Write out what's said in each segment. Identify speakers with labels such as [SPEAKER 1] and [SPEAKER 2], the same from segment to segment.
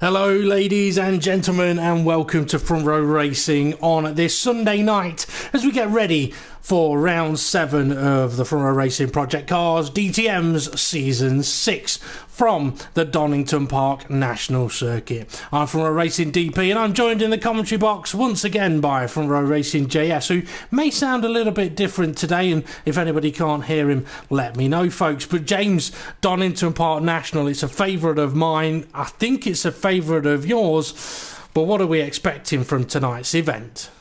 [SPEAKER 1] Hello ladies and gentlemen, and welcome to Front Row Racing on this Sunday night as we get ready for round 7 of the Front Row Racing ProjectCARS DTM's Season 6 from the Donington Park National Circuit. I'm Front Row Racing DP, and I'm joined in the commentary box once again by Front Row Racing JS, who may sound a little bit different today, and if anybody can't hear him, let me know folks. But James, Donington Park National, it's a favourite of mine. I think it's a favourite of yours, but what are we expecting from tonight's event?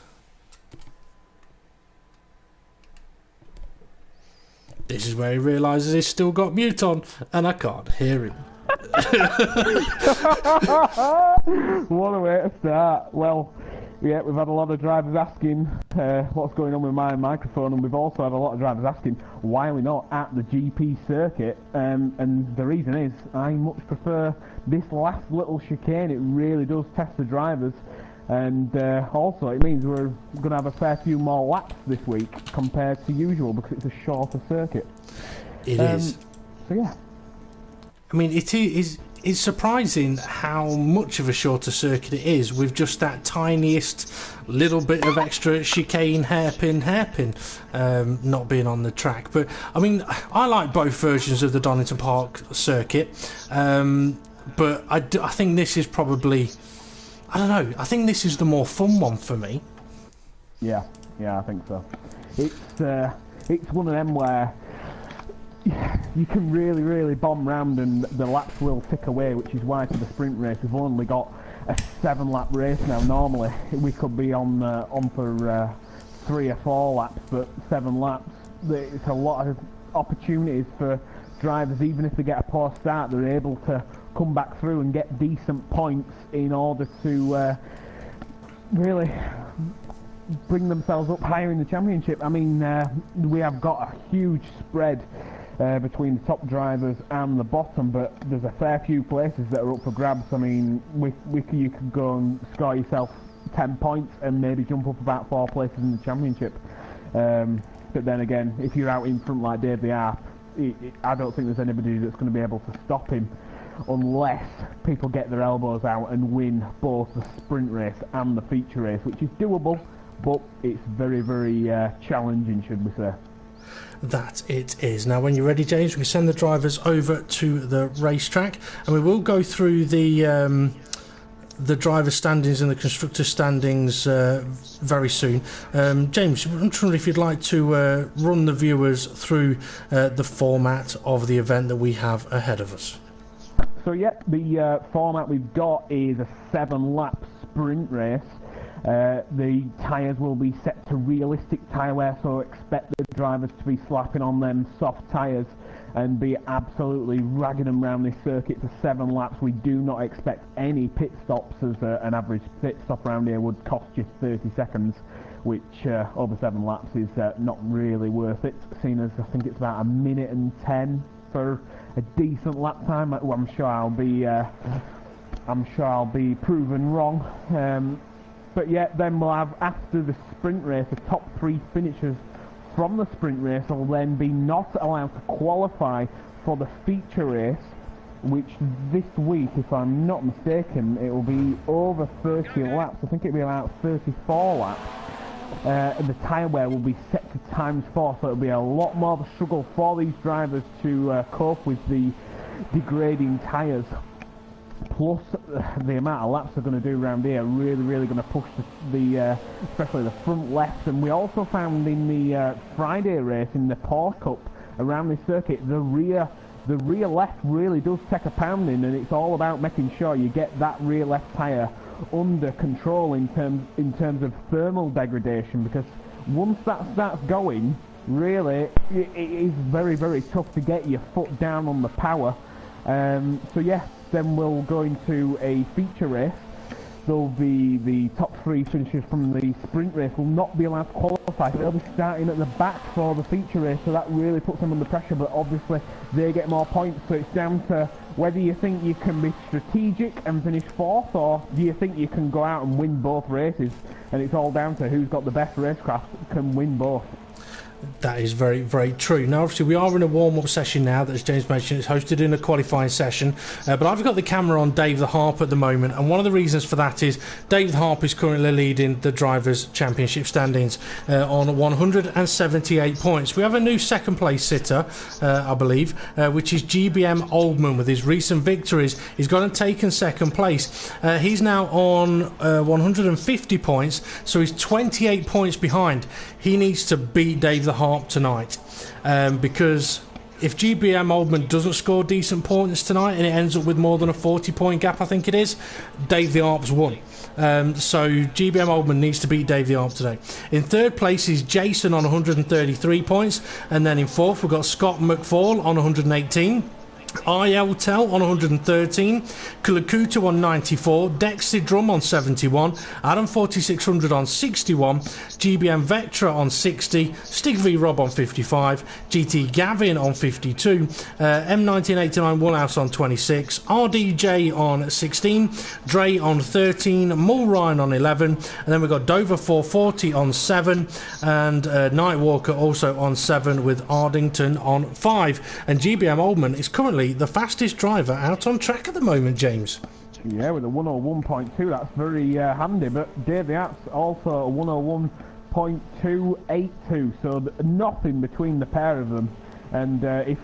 [SPEAKER 1] This is where he realises he's still got mute on and I can't hear him.
[SPEAKER 2] What a way to start. Well, yeah, we've had a lot of drivers asking what's going on with my microphone, and we've also had a lot of drivers asking why we're not at the GP circuit, and the reason is I much prefer this last little chicane. It really does test the drivers, and also it means we're going to have a fair few more laps this week compared to usual because it's a shorter circuit.
[SPEAKER 1] It is.
[SPEAKER 2] So yeah.
[SPEAKER 1] I mean, it's surprising how much of a shorter circuit it is with just that tiniest little bit of extra chicane hairpin not being on the track. But I mean, I like both versions of the Donington Park circuit, but I think this is probably, I don't know, I think this is the more fun one for me.
[SPEAKER 2] Yeah, I think so. It's one of them where you can really bomb round and the laps will tick away, which is why for the sprint race we've only got a 7-lap race now. Normally we could be on for 3 or 4 laps, but 7 laps, it's a lot of opportunities for drivers. Even if they get a poor start, they're able to come back through and get decent points in order to really bring themselves up higher in the championship. I mean, we have got a huge spread between the top drivers and the bottom, but there's a fair few places that are up for grabs. I mean, you could go and score yourself 10 points and maybe jump up about 4 places in the championship. But then again, if you're out in front like Dave the Arp, I don't think there's anybody that's going to be able to stop him unless people get their elbows out and win both the sprint race and the feature race, which is doable, but it's very challenging, should we say.
[SPEAKER 1] That it is. Now when you're ready, James, we can send the drivers over to the racetrack, and we will go through the driver standings and the constructor standings very soon. James, I'm wondering if you'd like to run the viewers through the format of the event that we have ahead of us.
[SPEAKER 2] So yeah, the format we've got is a 7-lap sprint race. The tyres will be set to realistic tyre wear, so expect the drivers to be slapping on them soft tyres and be absolutely ragging them around this circuit for 7 laps. We do not expect any pit stops, as an average pit stop around here would cost you 30 seconds, which over 7 laps is not really worth it, seeing as I think it's about 1 minute and 10 for a decent lap time. Well, I'm sure I'll be proven wrong. But yeah, then we'll have, after the sprint race, the top 3 finishers from the sprint race will then be not allowed to qualify for the feature race, which this week, if I'm not mistaken, it will be over 30 laps. I think it'll be about 34 laps. And the tyre wear will be set to ×4, so it'll be a lot more of a struggle for these drivers to cope with the degrading tyres. Plus, the amount of laps they're going to do around here really going to push the especially the front left. And we also found in the Friday race in the Porsche Cup around this circuit, the rear left really does take a pounding, and it's all about making sure you get that rear left tyre under control in terms of thermal degradation, because once that starts going, really it is very tough to get your foot down on the power. So yeah, then we'll go into a feature race. There'll be the top 3 finishers from the sprint race will not be allowed to qualify. They'll be starting at the back for the feature race, so that really puts them under pressure, but obviously they get more points, so it's down to whether you think you can be strategic and finish 4th, or do you think you can go out and win both races, and it's all down to who's got the best racecraft can win both.
[SPEAKER 1] That is very, very true. Now, obviously, we are in a warm-up session now, that, as James mentioned, it's hosted in a qualifying session. But I've got the camera on Dave the Harp at the moment, and one of the reasons for that is Dave the Harp is currently leading the Drivers' Championship standings on 178 points. We have a new second-place sitter, I believe, which is GBM Oldman. With his recent victories, he's gone and taken second place. He's now on 150 points, so he's 28 points behind. He needs to beat Dave the Harp tonight, because if GBM Oldman doesn't score decent points tonight and it ends up with more than a 40-point gap, I think it is, Dave the Harp's won. So GBM Oldman needs to beat Dave the Harp today. In third place is Jason on 133 points, and then in fourth we've got Scott McFall on 118. ILTEL on 113, Kulakuta on 94, Dexter Drum on 71, Adam 4600 on 61, GBM Vectra on 60, Stig V Rob on 55, GT Gavin on 52, M1989 Woolhouse on 26, RDJ on 16, Dre on 13, Mull Ryan on 11, and then we've got Dover 440 on 7, and Nightwalker also on 7, with Ardington on 5. And GBM Oldman is currently the fastest driver out on track at the moment, James.
[SPEAKER 2] Yeah, with a 101.2, that's very handy. But Dave the Harp's also a 101.282, so nothing between the pair of them. And if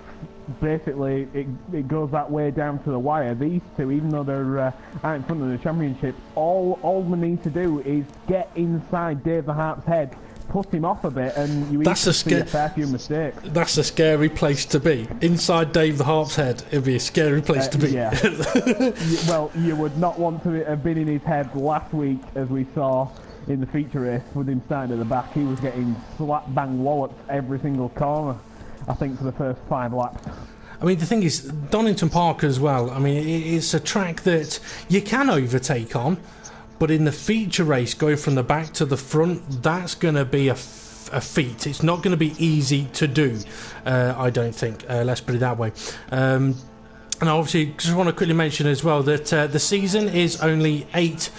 [SPEAKER 2] basically it goes that way down to the wire, these two, even though they're out in front of the championship, all Oldman needs to do is get inside Dave the Harp's head, put him off a bit, and you see a fair few mistakes.
[SPEAKER 1] That's a scary place to be. Inside Dave the Harp's head, it'd be a scary place to be.
[SPEAKER 2] Yeah. Well, you would not want to have been in his head last week, as we saw in the feature race with him starting at the back. He was getting slap bang walloped every single corner, I think, for the first 5 laps.
[SPEAKER 1] I mean, the thing is, Donington Park as well, I mean, it's a track that you can overtake on, but in the feature race, going from the back to the front, that's going to be a feat. It's not going to be easy to do, I don't think. Let's put it that way. And I obviously just want to quickly mention as well that the season is only 8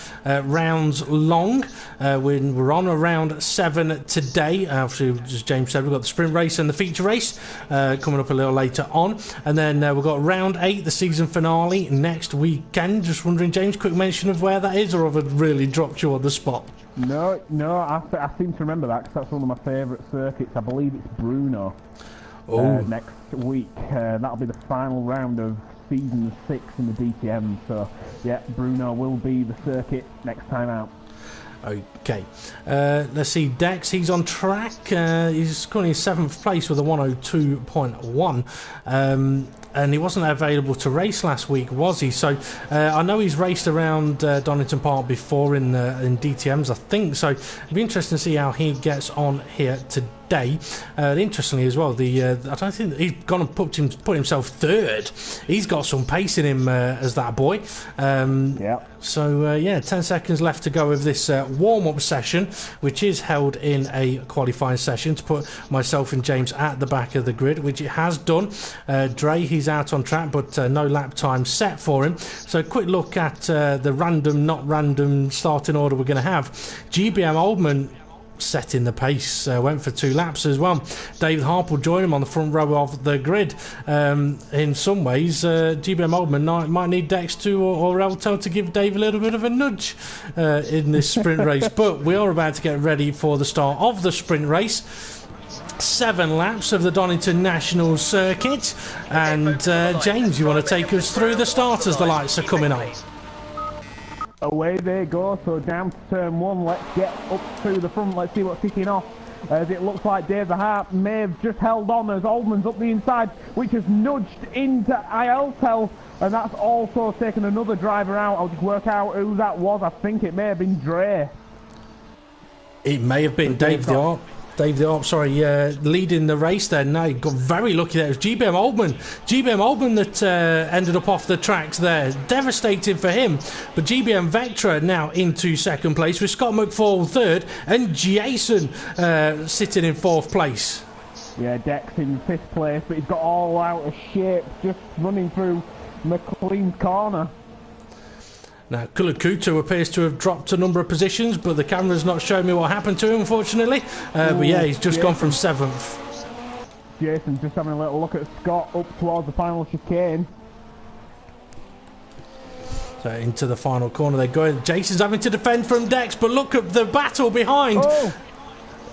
[SPEAKER 1] rounds long. We're on round 7 today. Obviously, as James said, we've got the sprint race and the feature race coming up a little later on. And then we've got round 8, the season finale, next weekend. Just wondering, James, quick mention of where that is, or have I really dropped you on the spot?
[SPEAKER 2] No, I seem to remember that, because that's one of my favourite circuits. I believe it's Brno next week. That'll be the final round of season 6 in the DTM, so yeah, Brno will be the circuit next time out.
[SPEAKER 1] Okay, let's see, Dex, he's on track. He's currently in 7th place with a 102.1, and he wasn't available to race last week, was he? So I know he's raced around Donington Park before in DTMs, I think, so it'll be interesting to see how he gets on here today. Interestingly as well, I don't think he's gone and put himself 3rd. He's got some pace in him as that boy.
[SPEAKER 2] Yeah.
[SPEAKER 1] So 10 seconds left to go of this warm-up session, which is held in a qualifying session to put myself and James at the back of the grid, which it has done. Dre, he's out on track, but no lap time set for him. So a quick look at the random, not random starting order we're going to have. GBM Oldman setting the pace, went for 2 laps as well. Dave Harp will join him on the front row of the grid. In some ways, GBM Oldman might need Dex or Elto to give Dave a little bit of a nudge in this sprint race. But we are about to get ready for the start of the sprint race. 7 laps of the Donington National Circuit, and James, you want to take us through the start as the lights are coming on?
[SPEAKER 2] Away they go, so down to turn 1, let's get up to the front, let's see what's kicking off. As it looks like Dave the Harp may have just held on as Oldman's up the inside, which has nudged into ILTEL, and that's also taken another driver out. I'll just work out who that was. I think it may have been Dre.
[SPEAKER 1] It may have been Dave the Harp. Leading the race there. Now he got very lucky there. It was GBM Oldman that ended up off the tracks there. Devastating for him. But GBM Vectra now into 2nd place with Scott McFall 3rd and Jason sitting in 4th place.
[SPEAKER 2] Yeah, Dex in 5th place, but he's got all out of shape just running through McLean's corner.
[SPEAKER 1] Now, Kulakutu appears to have dropped a number of positions, but the camera's not showing me what happened to him, unfortunately. But yeah, he's just gone from 7th.
[SPEAKER 2] Jason just having a little look at Scott up towards the final chicane.
[SPEAKER 1] So into the final corner they're going. Jason's having to defend from Dex, but look at the battle behind.
[SPEAKER 2] Oh.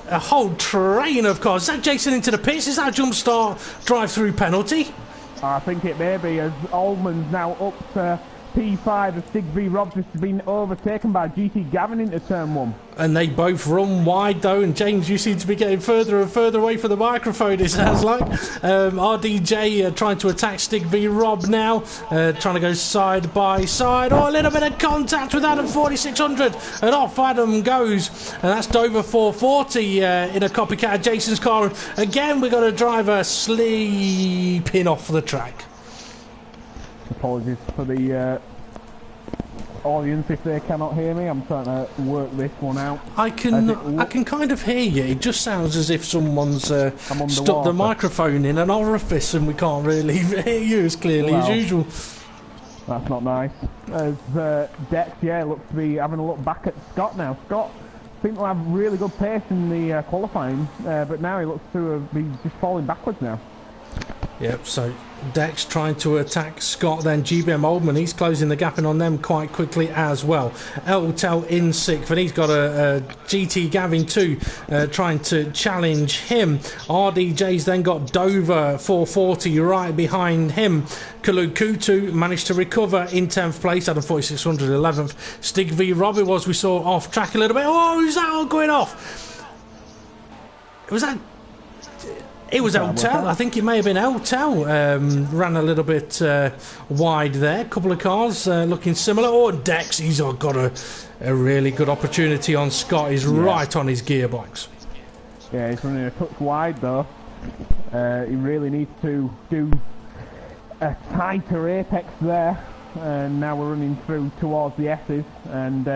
[SPEAKER 1] A whole train of cars. Is that Jason into the pits? Is that a jump start drive-through penalty?
[SPEAKER 2] I think it may be, as Allman's now up to P5 as Stig V Rob just been overtaken by GT Gavin into turn 1.
[SPEAKER 1] And they both run wide though, and James, you seem to be getting further and further away from the microphone, it sounds like. RDJ trying to attack Stig V Rob now, trying to go side by side. Oh, a little bit of contact with Adam 4600, and off Adam goes. And that's Dover 440 in a copycat of Jason's car. Again, we've got a driver sleeping off the track.
[SPEAKER 2] Apologies for the audience if they cannot hear me. I'm trying to work this one out.
[SPEAKER 1] I can kind of hear you. It just sounds as if someone's stuck the microphone in an orifice and we can't really hear you as clearly as usual.
[SPEAKER 2] That's not nice. As Dex, looks to be having a look back at Scott now. Scott seemed to have really good pace in the qualifying, but now he looks to be just falling backwards now.
[SPEAKER 1] Yep, so Dex trying to attack Scott, then GBM Oldman, he's closing the gap in on them quite quickly as well. Eltel in 6th, and he's got a GT Gavin 2 trying to challenge him. RDJ's then got Dover 440 right behind him. Kulukutu managed to recover in 10th place, Adam 4600 11th. Stig V Robbie was, we saw, off track a little bit. Oh, who's that all going off? Was that... It was Eltel. I think it may have been Eltel. Ran a little bit wide there. A couple of cars looking similar. Oh, Dex, he's got a really good opportunity on Scott. He's right on his gearbox.
[SPEAKER 2] Yeah, he's running a touch wide though. He really needs to do a tighter apex there. And now we're running through towards the S's. And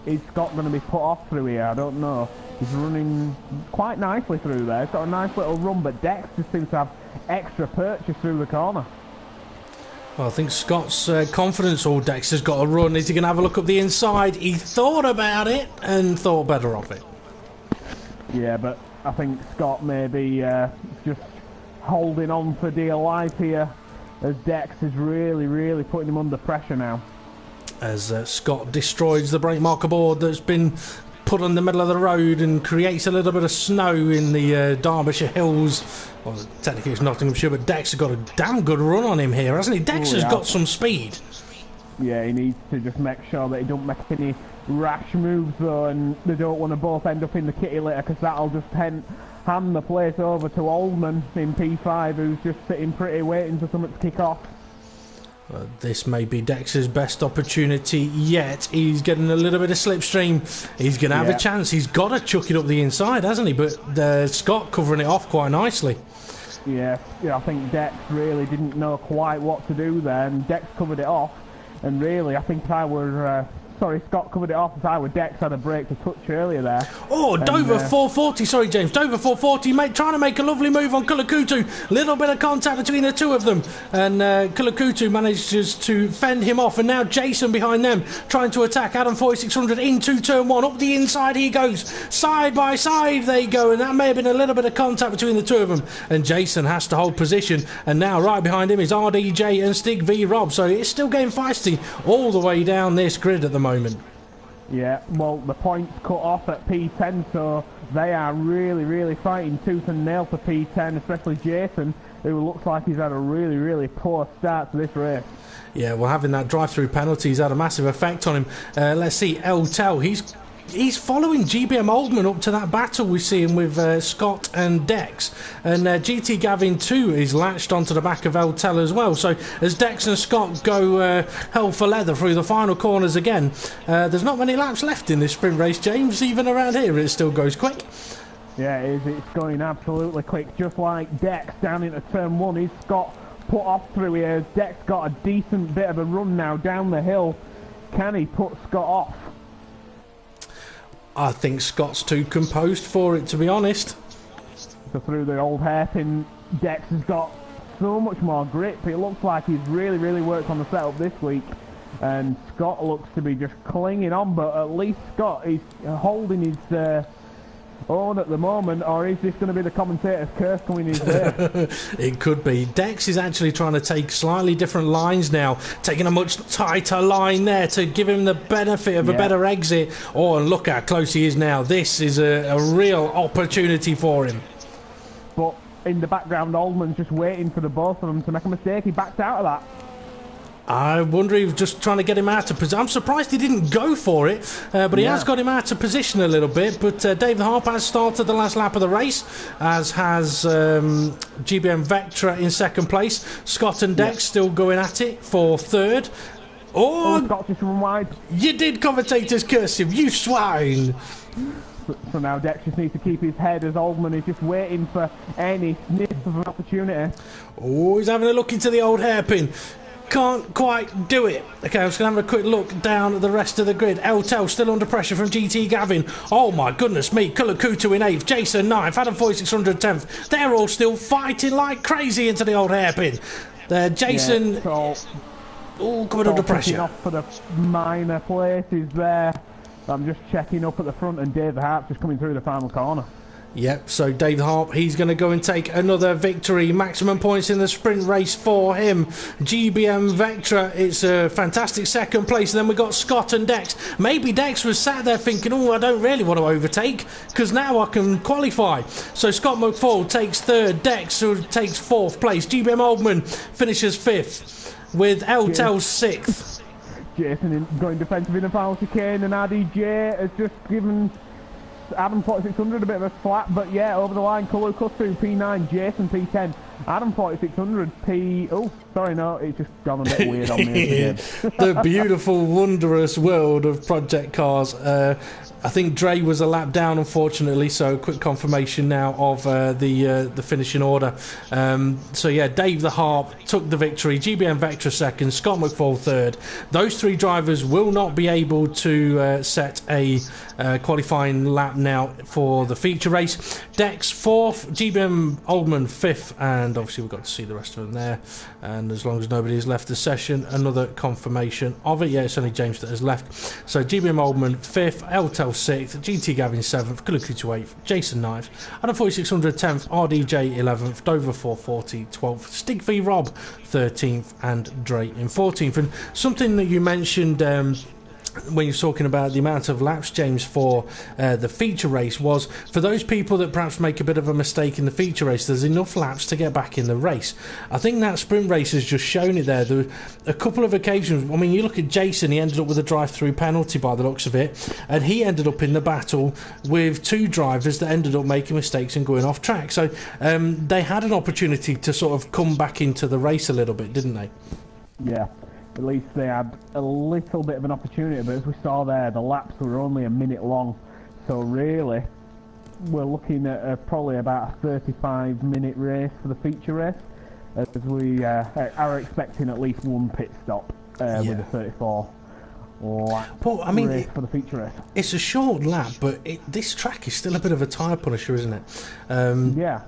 [SPEAKER 2] is Scott going to be put off through here? I don't know. He's running quite nicely through there. He's got a nice little run, but Dex just seems to have extra purchase through the corner.
[SPEAKER 1] Well, I think Scott's confidence, all Dex has got a run. Is he going to have a look up the inside? He thought about it and thought better of it.
[SPEAKER 2] Yeah, but I think Scott may be just holding on for dear life here, as Dex is really, really putting him under pressure now. As
[SPEAKER 1] Scott destroys the brake marker board that's been put on the middle of the road and creates a little bit of snow in the Derbyshire Hills. Well, technically it's Nottinghamshire, but Dex has got a damn good run on him here, hasn't he? Dex has got some speed.
[SPEAKER 2] Yeah, he needs to just make sure that he don't make any rash moves though, and they don't want to both end up in the kitty litter, because that'll just hand the place over to Oldman in P5, who's just sitting pretty waiting for something to kick off.
[SPEAKER 1] This may be Dex's best opportunity yet. He's getting a little bit of slipstream. He's going to have a chance. He's got to chuck it up the inside, hasn't he? But Scott covering it off quite nicely. Yeah,
[SPEAKER 2] I think Dex really didn't know quite what to do there, and Dex covered it off. And really, I think if I were... Scott covered it off as I were Dex had a break to touch earlier there.
[SPEAKER 1] Oh, Dover 440, sorry James, Dover 440 trying to make a lovely move on Kulakutu. Little bit of contact between the two of them, and Kulakutu manages to fend him off, and now Jason behind them trying to attack Adam 4600 into turn 1. Up the inside he goes, side by side they go, and that may have been a little bit of contact between the two of them, and Jason has to hold position, and now right behind him is RDJ and Stig V Rob, so it's still getting feisty all the way down this grid at the moment.
[SPEAKER 2] Yeah, well, the points cut off at P10, so they are really, really fighting tooth and nail for P10, especially Jason, who looks like he's had a really, really poor start to this race.
[SPEAKER 1] Yeah, well, having that drive-through penalty has had a massive effect on him. Let's see, Eltel, he's following GBM Oldman up to that battle we see him with Scott and Dex, and GT Gavin 2 is latched onto the back of Eltel as well. So as Dex and Scott go hell for leather through the final corners again, there's not many laps left in this sprint race, James. Even around here it still goes quick.
[SPEAKER 2] Yeah, it is. It's going absolutely quick, just like Dex down into turn 1. He's Scott put off through here. Dex got a decent bit of a run now down the hill. Can he put Scott off?
[SPEAKER 1] I think Scott's too composed for it, to be honest.
[SPEAKER 2] So through the old hairpin, Dex has got so much more grip. It looks like he's really, really worked on the setup this week. and Scott looks to be just clinging on, but at least Scott is holding his own at the moment, or is this going to be the commentator's curse coming his way?
[SPEAKER 1] It could be. Dex is actually trying to take slightly different lines now, taking a much tighter line there to give him the benefit of a better exit. Oh, and look how close he is now. This is a real opportunity for him.
[SPEAKER 2] But in the background, Oldman's just waiting for the both of them to make a mistake. He backed out of that.
[SPEAKER 1] I wonder if he was just trying to get him out of position. I'm surprised he didn't go for it, but he has got him out of position a little bit. But David Harp has started the last lap of the race, as has GBM Vectra in second place. Scott and Dex still going at it for third. Oh,
[SPEAKER 2] Scott just run wide.
[SPEAKER 1] You did, commentators curse him, you swine!
[SPEAKER 2] So now Dex just needs to keep his head as Oldman is just waiting for any sniff of an opportunity.
[SPEAKER 1] Oh, he's having a look into the old hairpin. Can't quite do it. Okay, I'm just going to have a quick look down at the rest of the grid. Eltel still under pressure from GT Gavin. Oh my goodness me. Kulakutu in 8th. Jason 9th. Adam 4600 10th. They're all still fighting like crazy into the old hairpin. Jason... coming under pressure.
[SPEAKER 2] Off for the minor places there. I'm just checking up at the front, and Dave Hart just coming through the final corner.
[SPEAKER 1] Yep, so Dave Harp, he's going to go and take another victory. Maximum points in the sprint race for him. GBM Vectra, it's a fantastic second place. And then we got Scott and Dex. Maybe Dex was sat there thinking, oh, I don't really want to overtake, because now I can qualify. So Scott McFall takes third. Dex takes fourth place. GBM Oldman finishes fifth, with Eltel sixth.
[SPEAKER 2] Jason going defensive in the final chicane, and RDJ has just given Adam 4600 a bit of a slap, but over the line. Kulukusu P9, Jason P10, Adam 4600 P... Oh, sorry, no, it's just gone a bit weird on me again.
[SPEAKER 1] The beautiful, wondrous world of Project Cars. I think Dre was a lap down, unfortunately, so quick confirmation now of the finishing order. Dave the Harp took the victory, GBM Vectra second, Scott McFall third. Those three drivers will not be able to set a qualifying lap now for the feature race. Dex fourth, GBM Oldman fifth, and obviously we've got to see the rest of them there. And as long as nobody has left the session, another confirmation of it. Yeah, it's only James that has left. So GBM Oldman fifth, Eltel 6th, GT Gavin 7th, Kulukutu 8th, Jason 9th, Adam 4600 10th, RDJ 11th, Dover 440 12th, Stig V Rob 13th, and Dre in 14th. And something that you mentioned when you're talking about the amount of laps, James, for the feature race, was for those people that perhaps make a bit of a mistake in the feature race, there's enough laps to get back in the race. I think that sprint race has just shown it there. There were a couple of occasions, I mean, you look at Jason, he ended up with a drive-through penalty by the looks of it, and he ended up in the battle with two drivers that ended up making mistakes and going off track. So they had an opportunity to sort of come back into the race a little bit, didn't they?
[SPEAKER 2] Yeah. At least they had a little bit of an opportunity, but as we saw there, the laps were only a minute long. So really, we're looking at probably about a 35-minute race for the feature race, as we are expecting at least one pit stop with a 34 lap race for the feature race.
[SPEAKER 1] It's a short lap, but this track is still a bit of a tyre punisher, isn't it?
[SPEAKER 2] Yeah.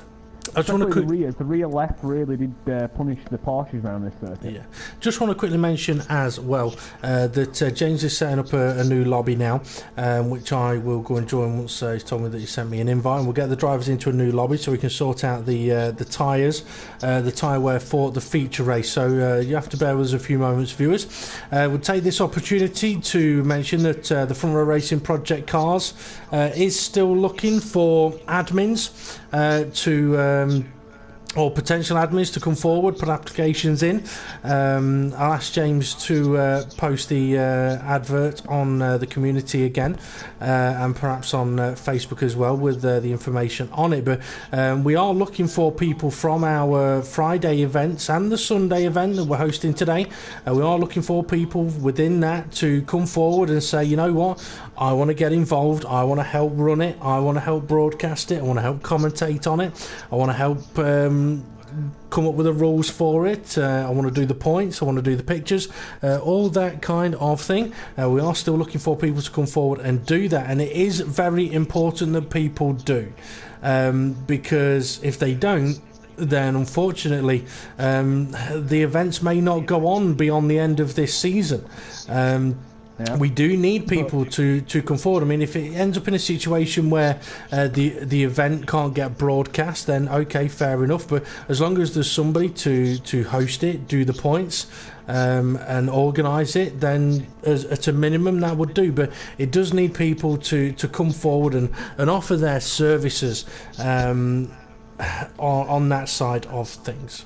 [SPEAKER 2] The rear left really did punish the Porsches around this circuit.
[SPEAKER 1] Yeah. Just want to quickly mention as well that James is setting up a new lobby now, which I will go and join once he's told me that he sent me an invite, and we'll get the drivers into a new lobby so we can sort out the tyres, the tyre wear for the feature race. So you have to bear with us a few moments, viewers. We'll take this opportunity to mention that the Front Row Racing ProjectCARS is still looking for admins or potential admins to come forward, put applications in. I'll ask James to post the advert on the community again, and perhaps on Facebook as well, with the information on it. But we are looking for people from our Friday events and the Sunday event that we're hosting today. We are looking for people within that to come forward and say, you know what, I want to get involved, I want to help run it, I want to help broadcast it, I want to help commentate on it, I want to help come up with the rules for it, I want to do the points, I want to do the pictures, all that kind of thing. We are still looking for people to come forward and do that, and it is very important that people do, because if they don't, then unfortunately the events may not go on beyond the end of this season. We do need people to come forward. I mean, if it ends up in a situation where the event can't get broadcast, then okay, fair enough. But as long as there's somebody to host it, do the points, and organise it, then at a minimum that would do. But it does need people to come forward and offer their services on that side of things.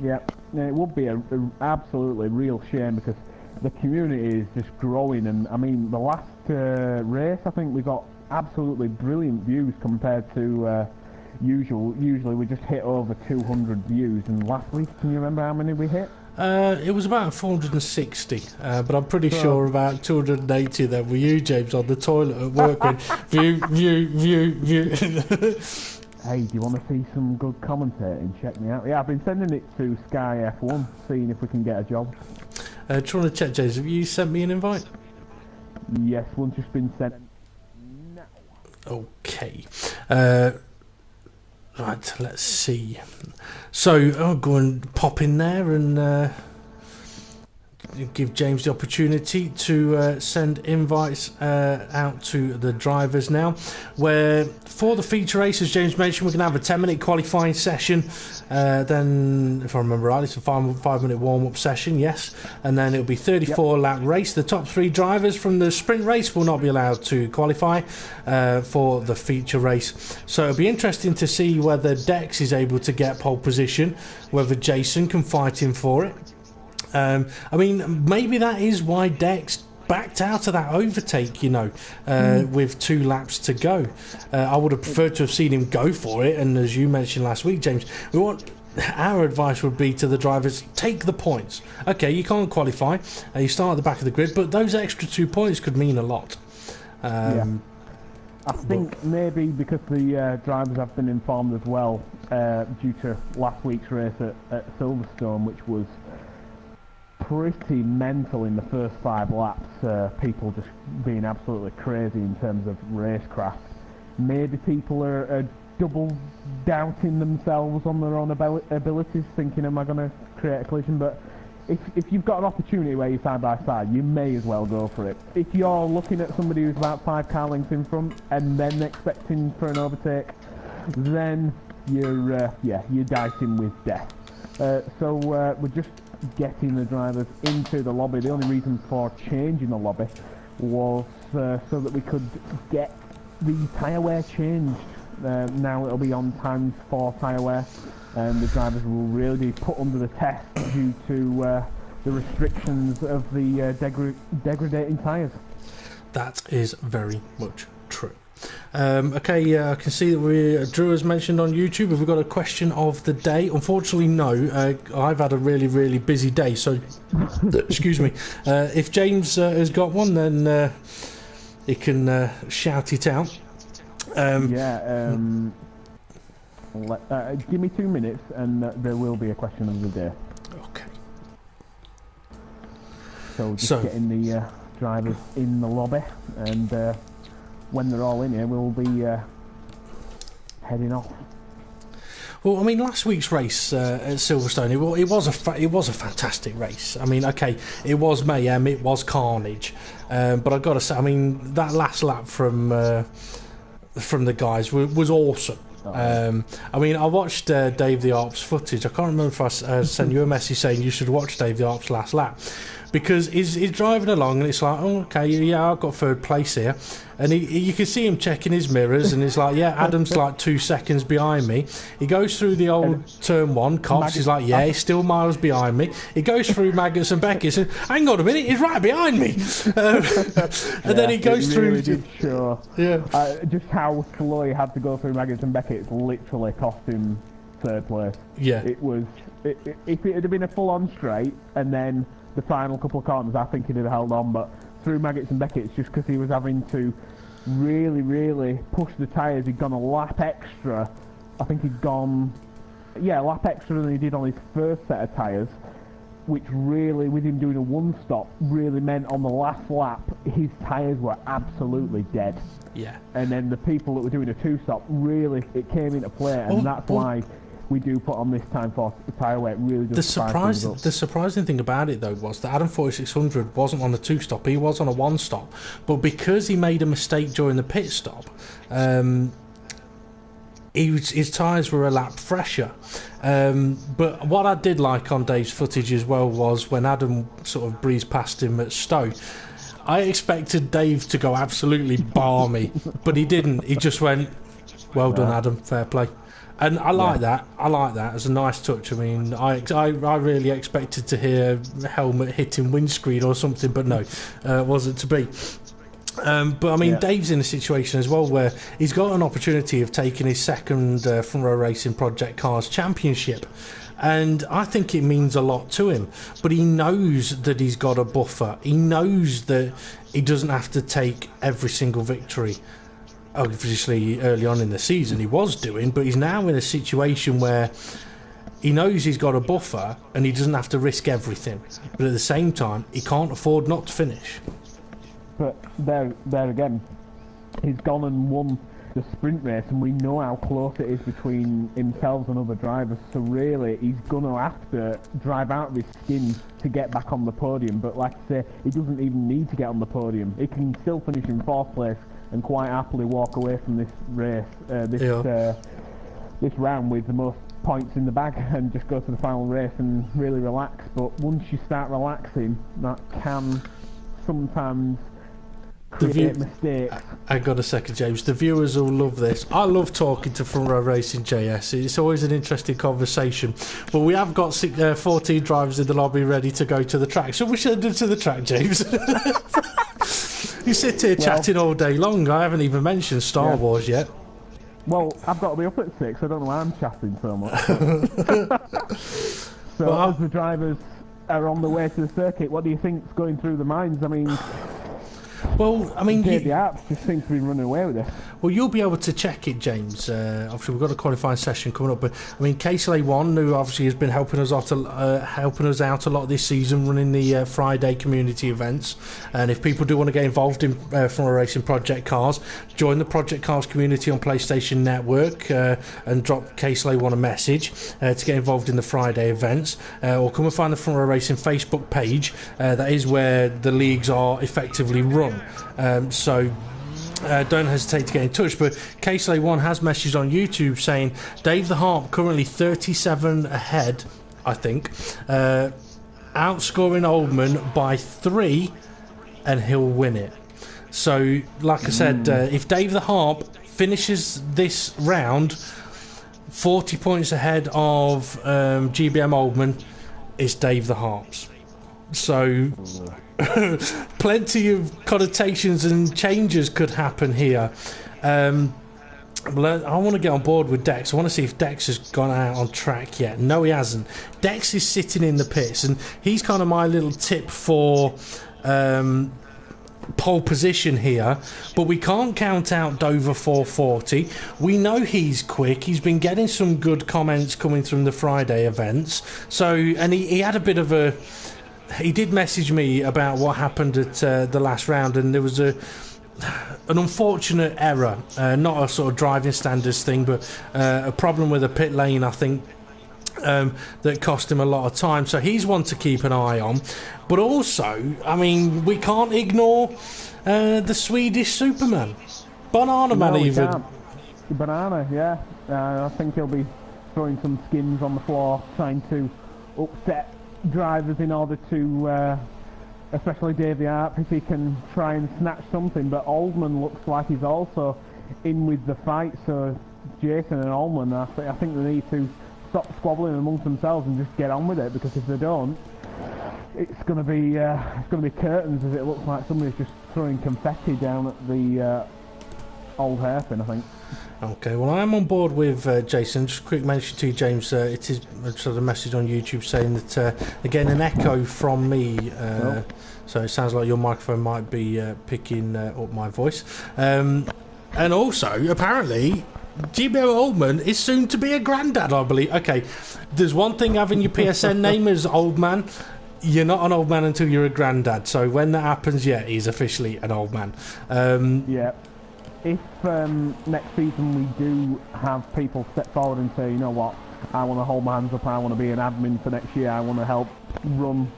[SPEAKER 1] Yeah,
[SPEAKER 2] it would be a absolutely real shame, because the community is just growing, and I mean the last race I think we got absolutely brilliant views compared to usual. Usually we just hit over 200 views, and last week, can you remember how many we hit?
[SPEAKER 1] It was about 460, but I'm pretty sure about 280 that were you, James, on the toilet at work when view.
[SPEAKER 2] Hey, do you want to see some good commentating? Check me out. Yeah, I've been sending it to Sky F1, seeing if we can get a job.
[SPEAKER 1] Trying to check, James, have you sent me an invite?
[SPEAKER 2] Yes, one's just been sent now.
[SPEAKER 1] Okay. Right, let's see. So, I'll go and pop in there and give James the opportunity to send invites out to the drivers now. Where for the feature race, as James mentioned, we're going to have a 10-minute qualifying session. Then, if I remember right, it's a 5-minute warm-up session, yes. And then it'll be 34-lap race. The top 3 drivers from the sprint race will not be allowed to qualify for the feature race. So it'll be interesting to see whether Dex is able to get pole position, whether Jason can fight him for it. I mean, maybe that is why Dex backed out of that overtake, with 2 laps to go. I would have preferred to have seen him go for it, and as you mentioned last week, James, our advice would be to the drivers, take the points. Okay, you can't qualify, you start at the back of the grid, but those extra 2 points could mean a lot.
[SPEAKER 2] I think maybe because the drivers have been informed as well, due to last week's race at Silverstone, which was pretty mental in the first 5 laps, people just being absolutely crazy in terms of racecraft. Maybe people are double doubting themselves on their own abilities, thinking, am I going to create a collision? But if you've got an opportunity where you're side by side, you may as well go for it. If you're looking at somebody who's about 5 car lengths in front and then expecting for an overtake, then you're dicing with death. So we're just getting the drivers into the lobby. The only reason for changing the lobby was so that we could get the tyre wear changed. Now it'll be on times for tyre wear, and the drivers will really be put under the test due to the restrictions of the degrading tyres.
[SPEAKER 1] That is very much true. Okay, I can see that Drew has mentioned on YouTube. Have we got a question of the day? Unfortunately, no. I've had a really, really busy day, so excuse me. If James has got one, then he can shout it out.
[SPEAKER 2] Give me 2 minutes, and there will be a question of the day.
[SPEAKER 1] Okay.
[SPEAKER 2] So just getting the drivers in the lobby, and when they're all in here, we'll be heading off.
[SPEAKER 1] Well, I mean, last week's race at Silverstone, it was a fantastic race. I mean, okay, it was mayhem, it was carnage, but I've got to say, I mean, that last lap from the guys was awesome. I mean, I watched Dave the Arp's footage. I can't remember if I sent you a message saying you should watch Dave the Arp's last lap, because he's driving along and it's like, oh, okay, yeah, I've got 3rd place here, and you can see him checking his mirrors, and it's like, yeah, Adam's like 2 seconds behind me. He goes through the old turn 1 cops, he's like, yeah, he's still miles behind me. He goes through Maggots and Beckett's, and hang on a minute, he's right behind me. And then he goes
[SPEAKER 2] really
[SPEAKER 1] through.
[SPEAKER 2] Did show.
[SPEAKER 1] Yeah.
[SPEAKER 2] Just how slow he had to go through Maggots and Beckett's literally cost him 3rd place.
[SPEAKER 1] Yeah.
[SPEAKER 2] It was. If it had been a full-on straight, and then the final couple of corners, I think he'd have held on, but through Maggots and Beckett's, just because he was having to really, really push the tyres, he'd gone a lap extra. I think he'd gone, a lap extra than he did on his first set of tyres, which really, with him doing a 1-stop, really meant on the last lap, his tyres were absolutely dead.
[SPEAKER 1] Yeah.
[SPEAKER 2] And then the people that were doing a 2-stop, really, it came into play, and that's why we do put on this time for tyre weight really does
[SPEAKER 1] the surprising thing about it though was that Adam 4600 wasn't on a 2-stop, he was on a 1-stop, but because he made a mistake during the pit stop, his tyres were a lap fresher. But what I did like on Dave's footage as well was when Adam sort of breezed past him at Stowe, I expected Dave to go absolutely balmy, but he didn't. He just went, well done, Adam, fair play. And I like that. I like that as a nice touch. I mean, I really expected to hear helmet hitting windscreen or something, but no, it wasn't to be. But I mean, Dave's in a situation as well where he's got an opportunity of taking his second Front Row Racing ProjectCARS championship, and I think it means a lot to him. But he knows that he's got a buffer. He knows that he doesn't have to take every single victory. Obviously, early on in the season he was doing, but he's now in a situation where he knows he's got a buffer and he doesn't have to risk everything. But at the same time, he can't afford not to finish.
[SPEAKER 2] But there again, he's gone and won the sprint race, and we know how close it is between himself and other drivers. So really, he's going to have to drive out of his skin to get back on the podium. But like I say, he doesn't even need to get on the podium. He can still finish in 4th place and quite happily walk away from this race, this round with the most points in the bag, and just go to the final race and really relax. But once you start relaxing, that can sometimes create mistakes.
[SPEAKER 1] I got a second, James. The viewers will love this. I love talking to Front Row Racing JS. It's always an interesting conversation. But we have got 14 drivers in the lobby ready to go to the track. So we should do to the track, James. You sit here chatting all day long. I haven't even mentioned Star Wars yet.
[SPEAKER 2] Well, I've got to be up at 6. I don't know why I'm chatting so much. As the drivers are on the way to the circuit, what do you think's going through the minds? I mean, the Arps just seems to be running away with it.
[SPEAKER 1] Well, you'll be able to check it, James. Obviously, we've got a qualifying session coming up, but I mean, KSLA1, who obviously has been helping us out a lot this season, running the Friday community events. And if people do want to get involved in Front Row Racing ProjectCARS, join the ProjectCARS community on PlayStation Network and drop KSLA1 a message to get involved in the Friday events, or come and find the Front Row Racing Facebook page. That is where the leagues are effectively run. Don't hesitate to get in touch. But KSLA1 has messaged on YouTube saying Dave the Harp currently 37 ahead, I think, outscoring Oldman by 3, and he'll win it. So, like I said, if Dave the Harp finishes this round 40 points ahead of GBM Oldman, it's Dave the Harp's. So plenty of connotations and changes could happen here. I want to get on board with Dex. I want to see if Dex has gone out on track yet. No, he hasn't. Dex is sitting in the pits, and he's kind of my little tip for pole position here. But we can't count out Dover 440. We know he's quick. He's been getting some good comments coming from the Friday events. So, and he had a bit of a... He did message me about what happened at the last round, and there was an unfortunate error, not a sort of driving standards thing, but a problem with a pit lane, I think, that cost him a lot of time. So he's one to keep an eye on. But also, I mean, we can't ignore the Swedish Superman, Banana Man. Even
[SPEAKER 2] Banana, yeah. I think he'll be throwing some skins on the floor, trying to upset drivers in order to, especially Dave the Arp, if he can try and snatch something. But Oldman looks like he's also in with the fight, so Jason and Oldman, I think they need to stop squabbling amongst themselves and just get on with it, because if they don't, it's going to be curtains, as it looks like somebody's just throwing confetti down at the old hairpin, I think.
[SPEAKER 1] Okay, well, I am on board with Jason. Just a quick mention to you, James. It is sort of a message on YouTube saying that they're getting an echo from me. So it sounds like your microphone might be picking up my voice. And also, apparently, GBO Oldman is soon to be a granddad, I believe. Okay, there's one thing having your PSN name as old man. You're not an old man until you're a granddad. So when that happens, yeah, he's officially an old man.
[SPEAKER 2] Yeah. If next season we do have people step forward and say, you know what, I want to hold my hands up, I want to be an admin for next year, I want to help run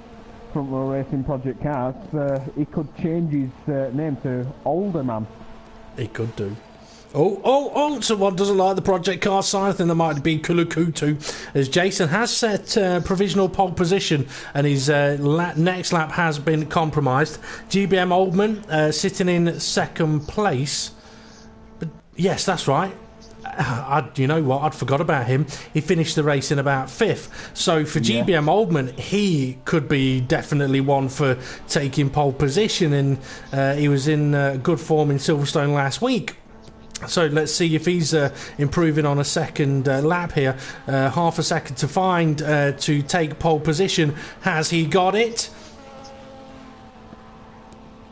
[SPEAKER 2] Front Row Racing ProjectCARS, he could change his name to Older Man.
[SPEAKER 1] He could do. Oh, someone doesn't like the ProjectCARS sign. I think there might be Kulukutu, as Jason has set provisional pole position and his next lap has been compromised. GBM Oldman sitting in second place. But yes, that's right. You know what? I'd forgot about him. He finished the race in about 5th. So for GBM Oldman, he could be definitely one for taking pole position, and he was in good form in Silverstone last week. So let's see if he's improving on a second lap here. Half a second to find to take pole position. Has he got it?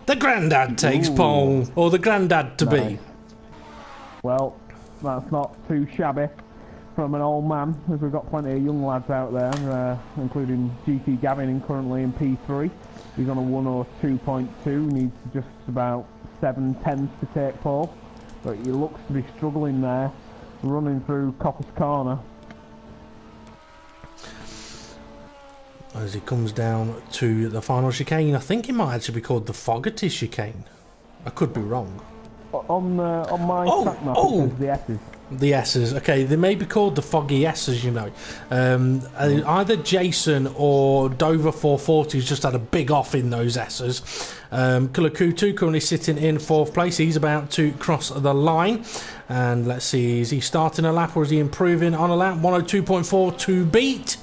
[SPEAKER 1] The Grandad takes pole, or the Grandad to be.
[SPEAKER 2] Well, that's not too shabby from an old man, as we've got plenty of young lads out there, including GT Gavin currently in P3. He's on a 102.2, needs just about 7/10 to take pole. But he looks to be struggling there, running through Copper's Corner.
[SPEAKER 1] As he comes down to the final chicane, I think it might actually be called the Fogarty chicane. I could be wrong.
[SPEAKER 2] On my track map, it says the S's.
[SPEAKER 1] The S's, okay, they may be called the Foggy S's, you know. Either Jason or Dover 440's just had a big off in those S's. Kulakutu currently sitting in 4th place. He's about to cross the line. And let's see, is he starting a lap or is he improving on a lap? 102.4 to beat.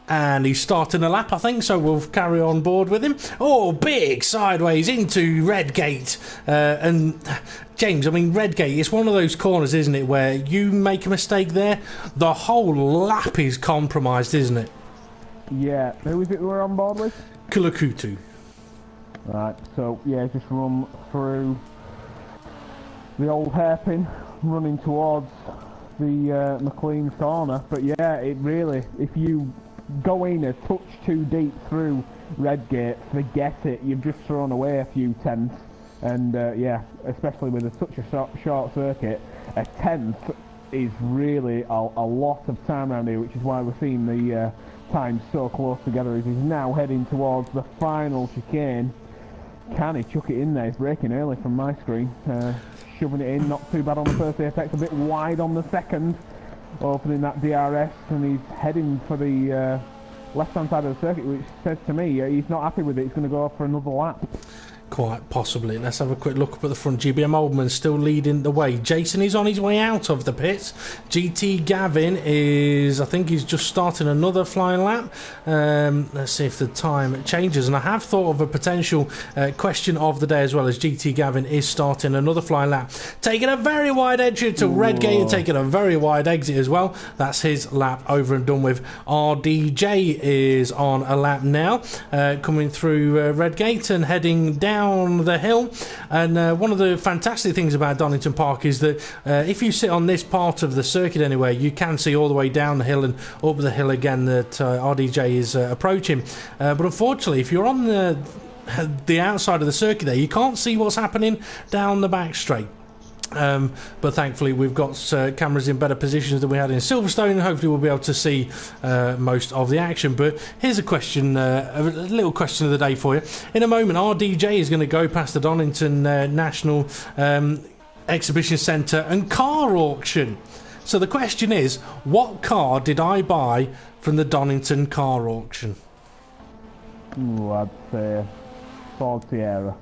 [SPEAKER 1] And he's starting a lap, I think, so we'll carry on board with him. Oh, big sideways into Redgate. And James, I mean, Redgate, it's one of those corners, isn't it, where you make a mistake there, the whole lap is compromised, isn't it?
[SPEAKER 2] Yeah. Who is it we're on board with?
[SPEAKER 1] Kulakutu.
[SPEAKER 2] Right, so, yeah, just run through the old hairpin, running towards the McLean's corner. But, yeah, it really, if you go in a touch too deep through Redgate, forget it, you've just thrown away a few tenths. And yeah, especially with such a short circuit, a tenth is really a lot of time around here, which is why we're seeing the times so close together. As he's now heading towards the final chicane. Can he chuck it in there? He's braking early from my screen, shoving it in, not too bad on the first apex, a bit wide on the second, opening that DRS, and he's heading for the left-hand side of the circuit, which says to me he's not happy with it. He's going to go for another lap.
[SPEAKER 1] Quite possibly. Let's have a quick look up at the front. GBM Oldman still leading the way. Jason is on his way out of the pits. GT Gavin is, I think he's just starting another flying lap. Let's see if the time changes. And I have thought of a potential question of the day as well, as GT Gavin is starting another flying lap. Taking a very wide exit to Redgate and taking a very wide exit as well. That's his lap over and done with. RDJ is on a lap now, coming through Redgate and heading down the hill. And one of the fantastic things about Donington Park is that if you sit on this part of the circuit anyway, you can see all the way down the hill and up the hill again that RDJ is approaching. But unfortunately, if you're on the outside of the circuit there, you can't see what's happening down the back straight. But thankfully we've got cameras in better positions than we had in Silverstone, and hopefully we'll be able to see most of the action. But here's a question, a little question of the day for you. In a moment, RDJ is going to go past the Donington National Exhibition Centre and car auction. So the question is, what car did I buy from the Donington car auction?
[SPEAKER 2] Ooh, I'd say Ford Sierra.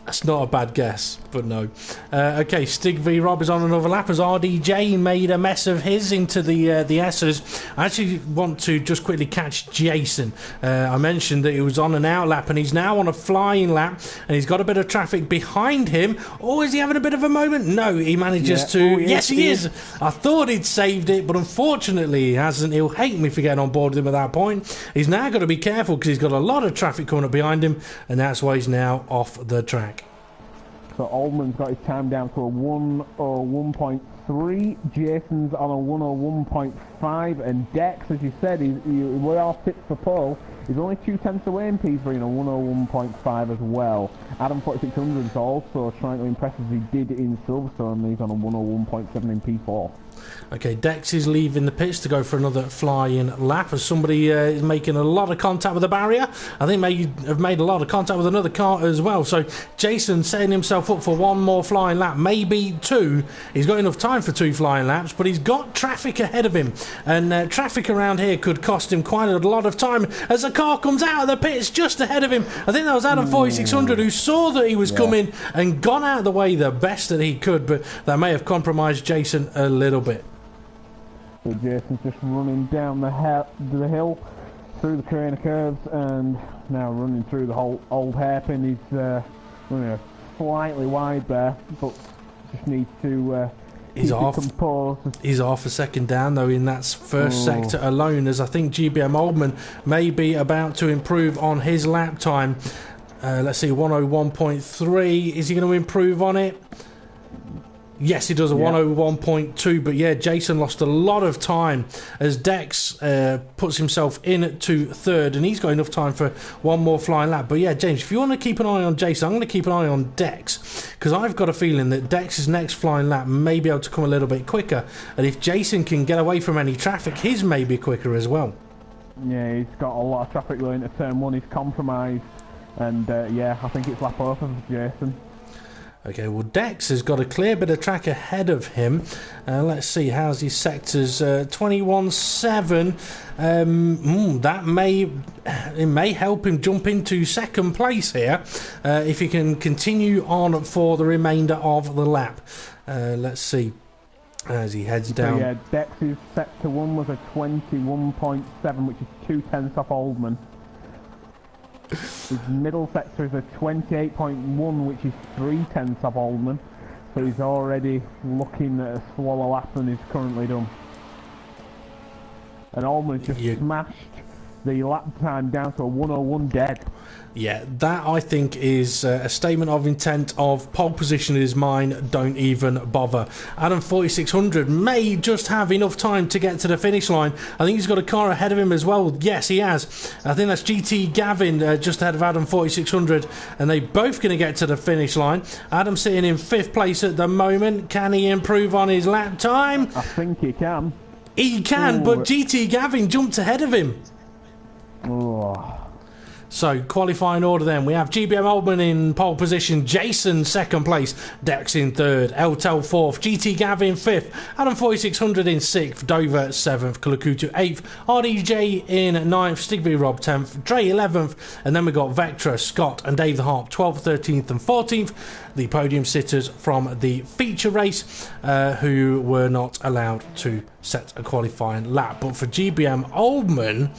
[SPEAKER 1] That's not a bad guess, but no. Okay, Stig v Rob is on another lap as RDJ made a mess of his into the S's. I actually want to just quickly catch Jason. I mentioned that he was on an out lap and he's now on a flying lap and he's got a bit of traffic behind him. Or is he having a bit of a moment? No, he manages to...
[SPEAKER 2] Oh,
[SPEAKER 1] yes, he is. I thought he'd saved it, but unfortunately he hasn't. He'll hate me for getting on board with him at that point. He's now got to be careful because he's got a lot of traffic coming up behind him, and that's why he's now off the track.
[SPEAKER 2] So Oldman's got his time down to a 101.3. Jason's on a 101.5, and Dex, as you said, we're all tipped for pole. He's only 2 tenths away in P3 and a 101.5 as well. Adam 4600 is also trying to impress as he did in Silverstone. He's on a 101.7 in P4.
[SPEAKER 1] Okay, Dex is leaving the pits to go for another flying lap as somebody is making a lot of contact with the barrier. I think may have made a lot of contact with another car as well. So Jason setting himself up for one more flying lap, maybe two. He's got enough time for two flying laps, but he's got traffic ahead of him. And traffic around here could cost him quite a lot of time as a car comes out of the pits just ahead of him. I think that was Adam 4600 who saw that he was coming and gone out of the way the best that he could, but that may have compromised Jason a little bit.
[SPEAKER 2] So Jason's just running down the hill through the Carina curves and now running through the whole old hairpin. He's running slightly wide there, but just needs to
[SPEAKER 1] he's off a second down though in that first sector alone, as I think GBM Oldman may be about to improve on his lap time. Let's see, 101.3. Is he going to improve on it? Yes, he does a 101.2, but yeah, Jason lost a lot of time as Dex puts himself in to third, and he's got enough time for one more flying lap. But yeah, James, if you want to keep an eye on Jason, I'm going to keep an eye on Dex, because I've got a feeling that Dex's next flying lap may be able to come a little bit quicker, and if Jason can get away from any traffic, his may be quicker as well.
[SPEAKER 2] Yeah, he's got a lot of traffic going to turn one, he's compromised, and yeah, I think it's lap over for Jason.
[SPEAKER 1] Okay, well, Dex has got a clear bit of track ahead of him. Let's see, how's his sectors? 21.7. That may help him jump into second place here if he can continue on for the remainder of the lap. Let's see as he heads down.
[SPEAKER 2] So yeah, Dex's sector 1 was a 21.7, which is 2/10 off Oldman. His middle sector is a 28.1, which is 3/10 off Oldman. So he's already looking at a slower lap than he's currently done. And Oldman's just smashed the lap time down to a 101 dead.
[SPEAKER 1] Yeah, that I think is a statement of intent of pole position is mine, don't even bother. Adam 4600 may just have enough time to get to the finish line. I think he's got a car ahead of him as well. Yes, he has. I think that's GT Gavin just ahead of Adam 4600, and they both going to get to the finish line. Adam sitting in 5th place at the moment. Can he improve on his lap time?
[SPEAKER 2] I think he can.
[SPEAKER 1] He can, but GT Gavin jumped ahead of him. So, qualifying order then. We have GBM Oldman in pole position, Jason 2nd place, Dex in 3rd, Eltel 4th, GT Gavin 5th, Adam 4600 in 6th, Dover 7th, Kulakutu 8th, RDJ in 9th, Stigby Rob 10th, Dre 11th, and then we got Vectra, Scott and Dave the Harp 12th, 13th and 14th, the podium sitters from the feature race who were not allowed to set a qualifying lap. But for GBM Oldman,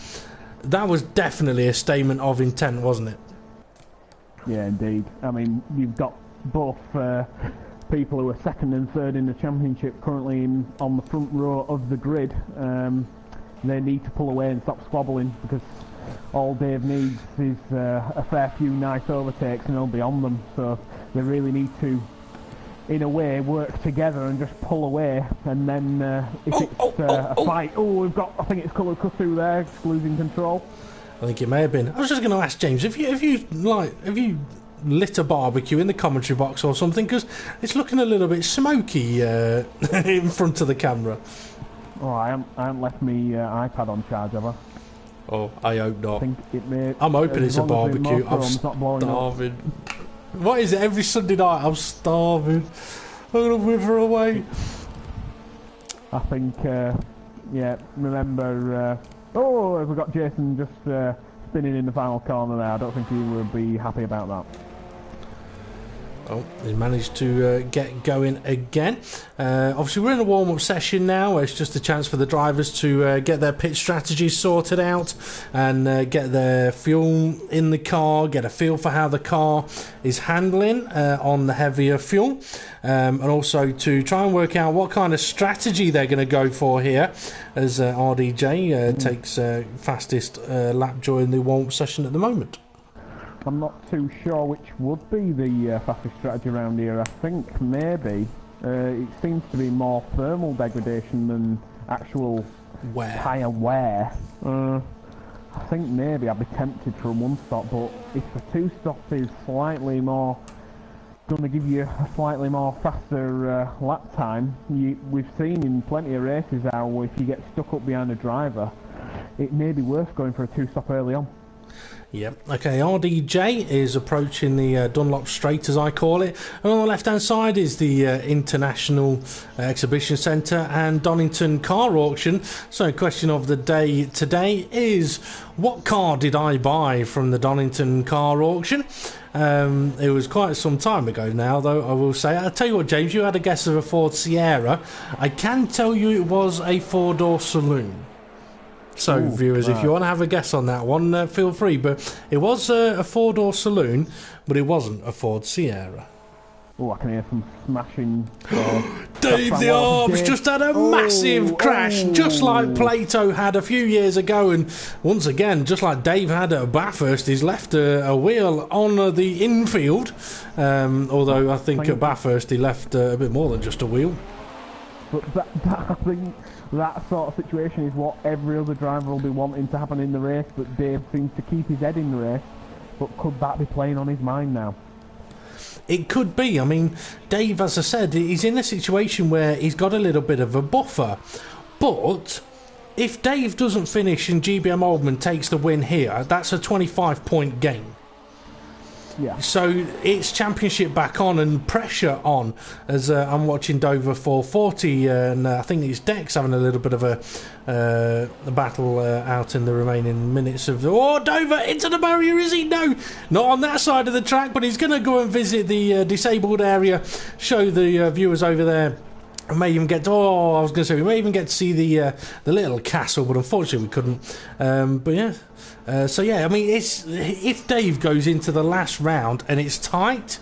[SPEAKER 1] that was definitely a statement of intent, wasn't it?
[SPEAKER 2] Yeah, indeed. I mean, you've got both people who are 2nd and 3rd in the championship currently on the front row of the grid. They need to pull away and stop squabbling, because all Dave needs is a fair few nice overtakes and he'll be on them. So they really need to, in a way, work together and just pull away, and then if it's a fight, I think it's Kulakutu there, just losing control.
[SPEAKER 1] I think it may have been. I was just going to ask James, have you lit a barbecue in the commentary box or something, because it's looking a little bit smoky in front of the camera.
[SPEAKER 2] Oh, I haven't left me iPad on charge, have I?
[SPEAKER 1] Oh, I hope not.
[SPEAKER 2] I think it may,
[SPEAKER 1] I'm hoping it's a barbecue. I'm starving. What is it? Every Sunday night I'm starving. I'm going to wither away.
[SPEAKER 2] I think, remember... we've got Jason just spinning in the final corner there. I don't think he would be happy about that.
[SPEAKER 1] Oh, he managed to get going again. Obviously, we're in a warm-up session now. It's just a chance for the drivers to get their pit strategies sorted out and get their fuel in the car, get a feel for how the car is handling on the heavier fuel, and also to try and work out what kind of strategy they're going to go for here as RDJ takes fastest lap during the warm-up session at the moment.
[SPEAKER 2] I'm not too sure which would be the fastest strategy around here. I think maybe it seems to be more thermal degradation than actual tyre wear. I think maybe I'd be tempted for a 1-stop, but if the 2-stop is slightly more going to give you a slightly more faster lap time. We've seen in plenty of races how if you get stuck up behind a driver, it may be worth going for a two-stop early on.
[SPEAKER 1] Yep. Okay, RDJ is approaching the Dunlop Straight, as I call it. And on the left-hand side is the International Exhibition Centre and Donington Car Auction. So, question of the day today is, what car did I buy from the Donington Car Auction? It was quite some time ago now, though, I will say. I'll tell you what, James, you had a guess of a Ford Sierra. I can tell you it was a four-door saloon. So, viewers, if you want to have a guess on that one, feel free. But it was a four-door saloon, but it wasn't a Ford Sierra.
[SPEAKER 2] Oh, I can hear some smashing.
[SPEAKER 1] Dave the Harps just had a massive crash, just like Plato had a few years ago. And once again, just like Dave had at Bathurst, he's left a wheel on the infield. Although I think at Bathurst he left a bit more than just a wheel.
[SPEAKER 2] But I think that sort of situation is what every other driver will be wanting to happen in the race, but Dave seems to keep his head in the race. But could that be playing on his mind now?
[SPEAKER 1] It could be. I mean, Dave, as I said, he's in a situation where he's got a little bit of a buffer. But if Dave doesn't finish and GBM Oldman takes the win here, that's a 25-point game.
[SPEAKER 2] Yeah.
[SPEAKER 1] So it's championship back on and pressure on as I'm watching Dover 440 and I think it's Dex having a little bit of a battle out in the remaining minutes of Dover into the barrier, is he? No, not on that side of the track, but he's going to go and visit the disabled area, show the viewers over there. We may even get we may even get to see the little castle, but unfortunately we couldn't. But yeah. So yeah, I mean, if Dave goes into the last round and it's tight,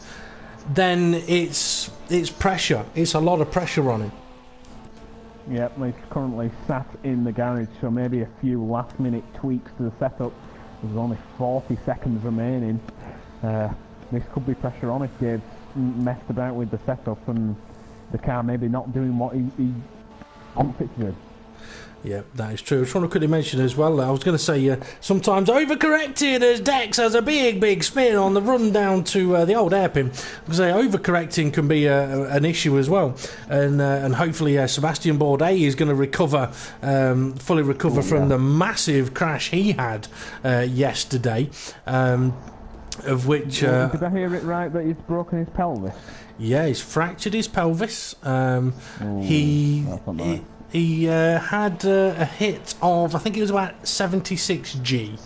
[SPEAKER 1] then it's pressure. It's a lot of pressure on him.
[SPEAKER 2] Yep, he's currently sat in the garage, so maybe a few last-minute tweaks to the setup. There's only 40 seconds remaining. This could be pressure on if Dave's messed about with the setup and the car maybe not doing what he wants it to do.
[SPEAKER 1] Yeah, that is true. I was trying to quickly mention as well, I was going to say sometimes overcorrected as Dex has a big spin on the run down to the old hairpin. Because overcorrecting can be an issue as well. And hopefully Sebastian Bourdais is going to fully recover from the massive crash he had yesterday. Of which...
[SPEAKER 2] did I hear it right that he's broken his pelvis?
[SPEAKER 1] Yeah, he's fractured his pelvis. He had a hit of, I think it was about 76G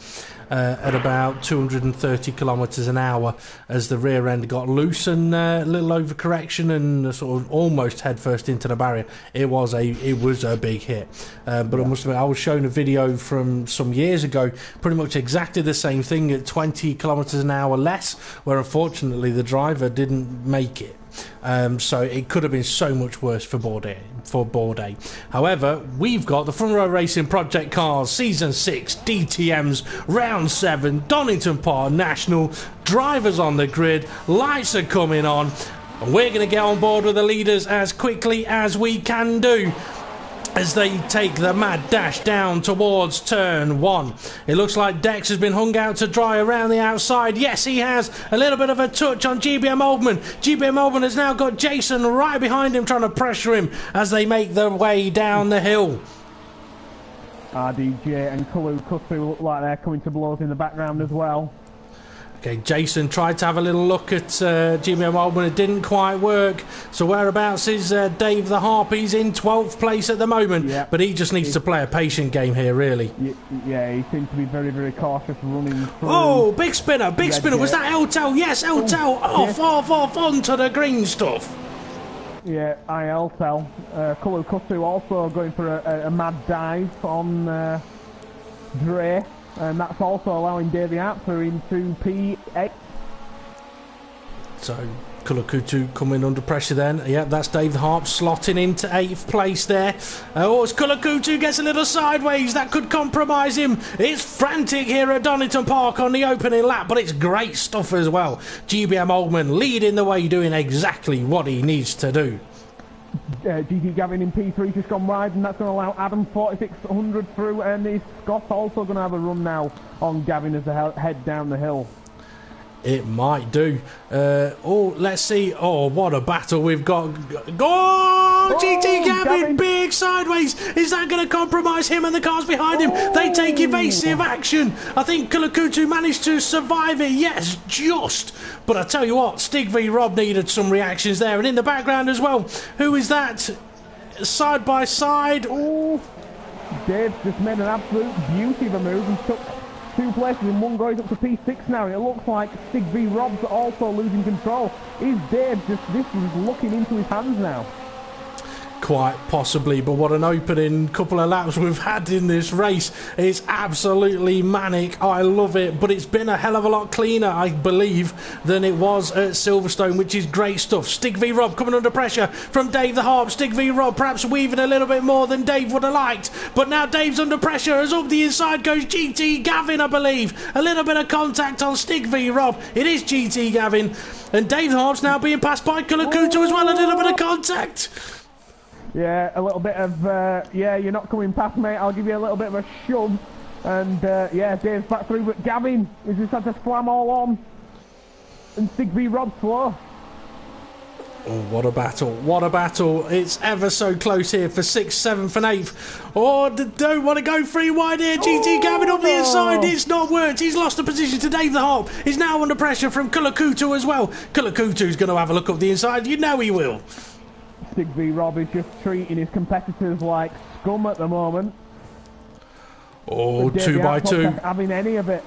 [SPEAKER 1] at about 230 kilometres an hour as the rear end got loose and a little overcorrection and sort of almost headfirst into the barrier. It was a big hit. But I must admit, I was shown a video from some years ago, pretty much exactly the same thing at 20 kilometres an hour less, where unfortunately the driver didn't make it. So it could have been so much worse for Bourdais. However, we've got the Front Row Racing ProjectCARS Season 6 DTMs Round 7 Donington Park National. Drivers on the grid, lights are coming on, and we're going to get on board with the leaders as quickly as we can do as they take the mad dash down towards turn 1. It looks like Dex has been hung out to dry around the outside. Yes, he has. A little bit of a touch on GBM Oldman. GBM Oldman has now got Jason right behind him, trying to pressure him as they make their way down the hill.
[SPEAKER 2] RDJ and Kulu Kusu look like they're coming to blows in the background as well.
[SPEAKER 1] Okay, Jason tried to have a little look at GBM Oldman. It didn't quite work. So whereabouts is Dave the Harp? He's in 12th place at the moment, but he just needs to play a patient game here, really.
[SPEAKER 2] Yeah, he seems to be very cautious running through.
[SPEAKER 1] Oh, big spinner. Was that Eltel? Yes, Eltel. Off onto the green stuff.
[SPEAKER 2] Yeah, Eltel. Kulu Kusu also going for a mad dive on Dre. And that's also allowing Davey Apter into P8.
[SPEAKER 1] So, Kulakutu coming under pressure then. Yeah, that's Dave the Harp slotting into 8th place there. As Kulakutu gets a little sideways, that could compromise him. It's frantic here at Donington Park on the opening lap, but it's great stuff as well. GBM Oldman leading the way, doing exactly what he needs to do.
[SPEAKER 2] GT Gavin in P3 just gone wide, and that's going to allow Adam 4600 through, and is Scott also going to have a run now on Gavin as they head down the hill.
[SPEAKER 1] It might do. Oh, let's see. Oh, what a battle we've got. Oh, GT Gavin, big sideways. Is that going to compromise him and the cars behind him? They take evasive action. I think Kulakutu managed to survive it. Yes, just. But I tell you what, Stig v Rob needed some reactions there. And in the background as well, who is that? Side by side.
[SPEAKER 2] Oh, Dave just made an absolute beauty of a move and took 2 places in one go. He's up to P6 now, and it looks like Stig v Rob's also losing control. Is Dave just, this is looking into his hands now?
[SPEAKER 1] Quite possibly, but what an opening couple of laps we've had in this race. It's absolutely manic. I love it, but it's been a hell of a lot cleaner, I believe, than it was at Silverstone, which is great stuff. Stig v Rob coming under pressure from Dave the Harp. Stig v Rob perhaps weaving a little bit more than Dave would have liked, but now Dave's under pressure as up the inside goes GT Gavin, I believe. A little bit of contact on Stig v Rob. It is GT Gavin, and Dave the Harp's now being passed by Kulakutu as well. A little bit of contact.
[SPEAKER 2] Yeah, a little bit of, yeah, you're not coming past, mate. I'll give you a little bit of a shove. And, yeah, Dave's back through, but Gavin is just had to slam all on. And Stig v Rob slow.
[SPEAKER 1] Oh, what a battle. What a battle. It's ever so close here for 6th, 7th and 8th. Oh, don't want to go 3 wide here. GT Gavin up the inside. It's not worked. He's lost the position to Dave the Harp. He's now under pressure from Kulakutu as well. Kulakutu's going to have a look up the inside. You know he will.
[SPEAKER 2] Stig v Rob is just treating his competitors like scum at the moment.
[SPEAKER 1] Oh, 2 by 2.
[SPEAKER 2] Having any of it.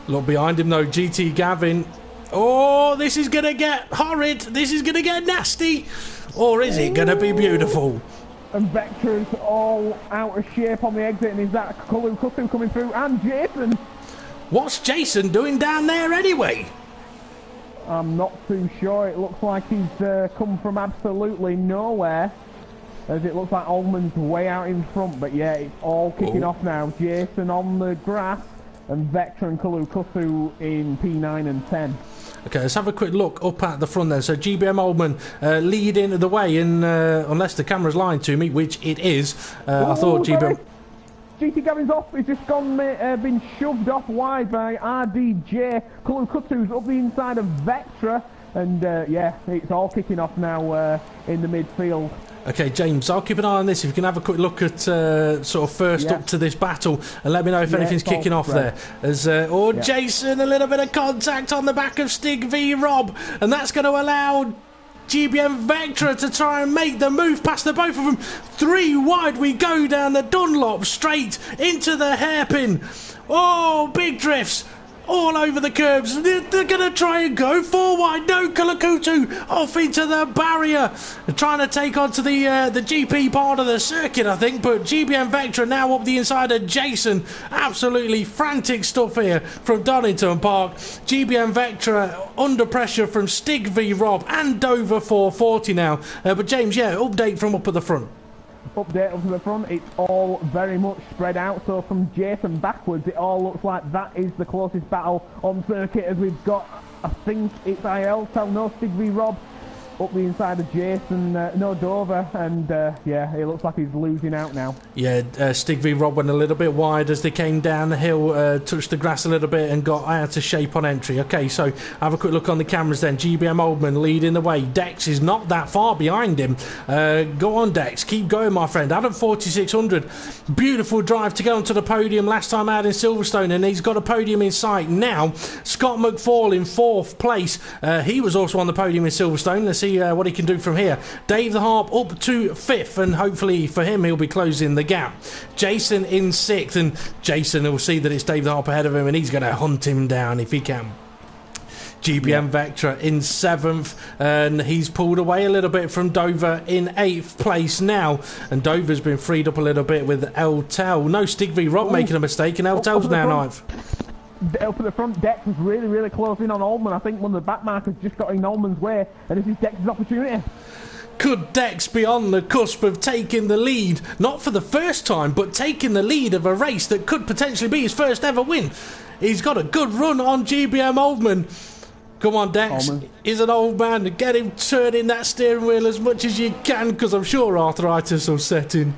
[SPEAKER 1] Look behind him though, GT Gavin. Oh, this is going to get horrid. This is going to get nasty. Or is it going to be beautiful?
[SPEAKER 2] And Vectra's all out of shape on the exit. And is that Kulakutu coming through? And Jason.
[SPEAKER 1] What's Jason doing down there anyway?
[SPEAKER 2] I'm not too sure. It looks like he's come from absolutely nowhere, as it looks like Ullman's way out in front. But yeah, it's all kicking off now. Jason on the grass, and Vectra and Kulakutu in P9 and 10. Okay,
[SPEAKER 1] let's have a quick look up at the front there. So GBM Ullman leading the way, and unless the camera's lying to me, which it is, I thought GBM...
[SPEAKER 2] GT Gavin's off. He's just gone, been shoved off wide by RDJ. Kulakutu's up the inside of Vectra, and yeah, it's all kicking off now in the midfield.
[SPEAKER 1] Okay, James, I'll keep an eye on this. If you can have a quick look at sort of first up to this battle, and let me know if anything's kicking off there. As Jason, a little bit of contact on the back of Stig v Rob, and that's going to allow GBM Vectra to try and make the move past the both of them. 3 wide we go down the Dunlop straight into the hairpin. Oh, big drifts all over the curbs. They're going to try and go 4 wide. No, Kulakutu off into the barrier. They're trying to take on to the GP part of the circuit, I think. But GBM Vectra now up the inside of Jason. Absolutely frantic stuff here from Donington Park. GBM Vectra under pressure from Stig v Rob and Dover 440 now. But James, yeah, update from up at the front.
[SPEAKER 2] Update up to the front, it's all very much spread out, so from Jason backwards it all looks like that is the closest battle on circuit, as we've got, I think it's IL, no Stig v Rob up the inside of Jason, no Dover, and yeah, it looks like he's losing out now.
[SPEAKER 1] Yeah, Stig v Rob went a little bit wide as they came down the hill, touched the grass a little bit and got out of shape on entry. Okay, so have a quick look on the cameras then. GBM Oldman leading the way. Dex is not that far behind him. Go on, Dex, keep going, my friend. Adam 4600, beautiful drive to get onto the podium last time out in Silverstone, and he's got a podium in sight now. Scott McFall in 4th place. He was also on the podium in Silverstone. Let's see what he can do from here. Dave the Harp up to 5th, and hopefully for him he'll be closing the gap. Jason in 6th, and Jason will see that it's Dave the Harp ahead of him, and he's going to hunt him down if he can. GBM Vectra in 7th, and he's pulled away a little bit from Dover in 8th place now, and Dover's been freed up a little bit with El Tel. No, Stig v Rob making a mistake, and El Tel's now 9th.
[SPEAKER 2] Up at the front, Dex was really close in on Ullman. I think one of the back markers just got in Ullman's way, and this is Dex's opportunity.
[SPEAKER 1] Could Dex be on the cusp of taking the lead, not for the first time, but taking the lead of a race that could potentially be his first ever win? He's got a good run on GBM Oldman. Come on, Dex. He's an old man. Get him turning that steering wheel as much as you can, because I'm sure arthritis will set in.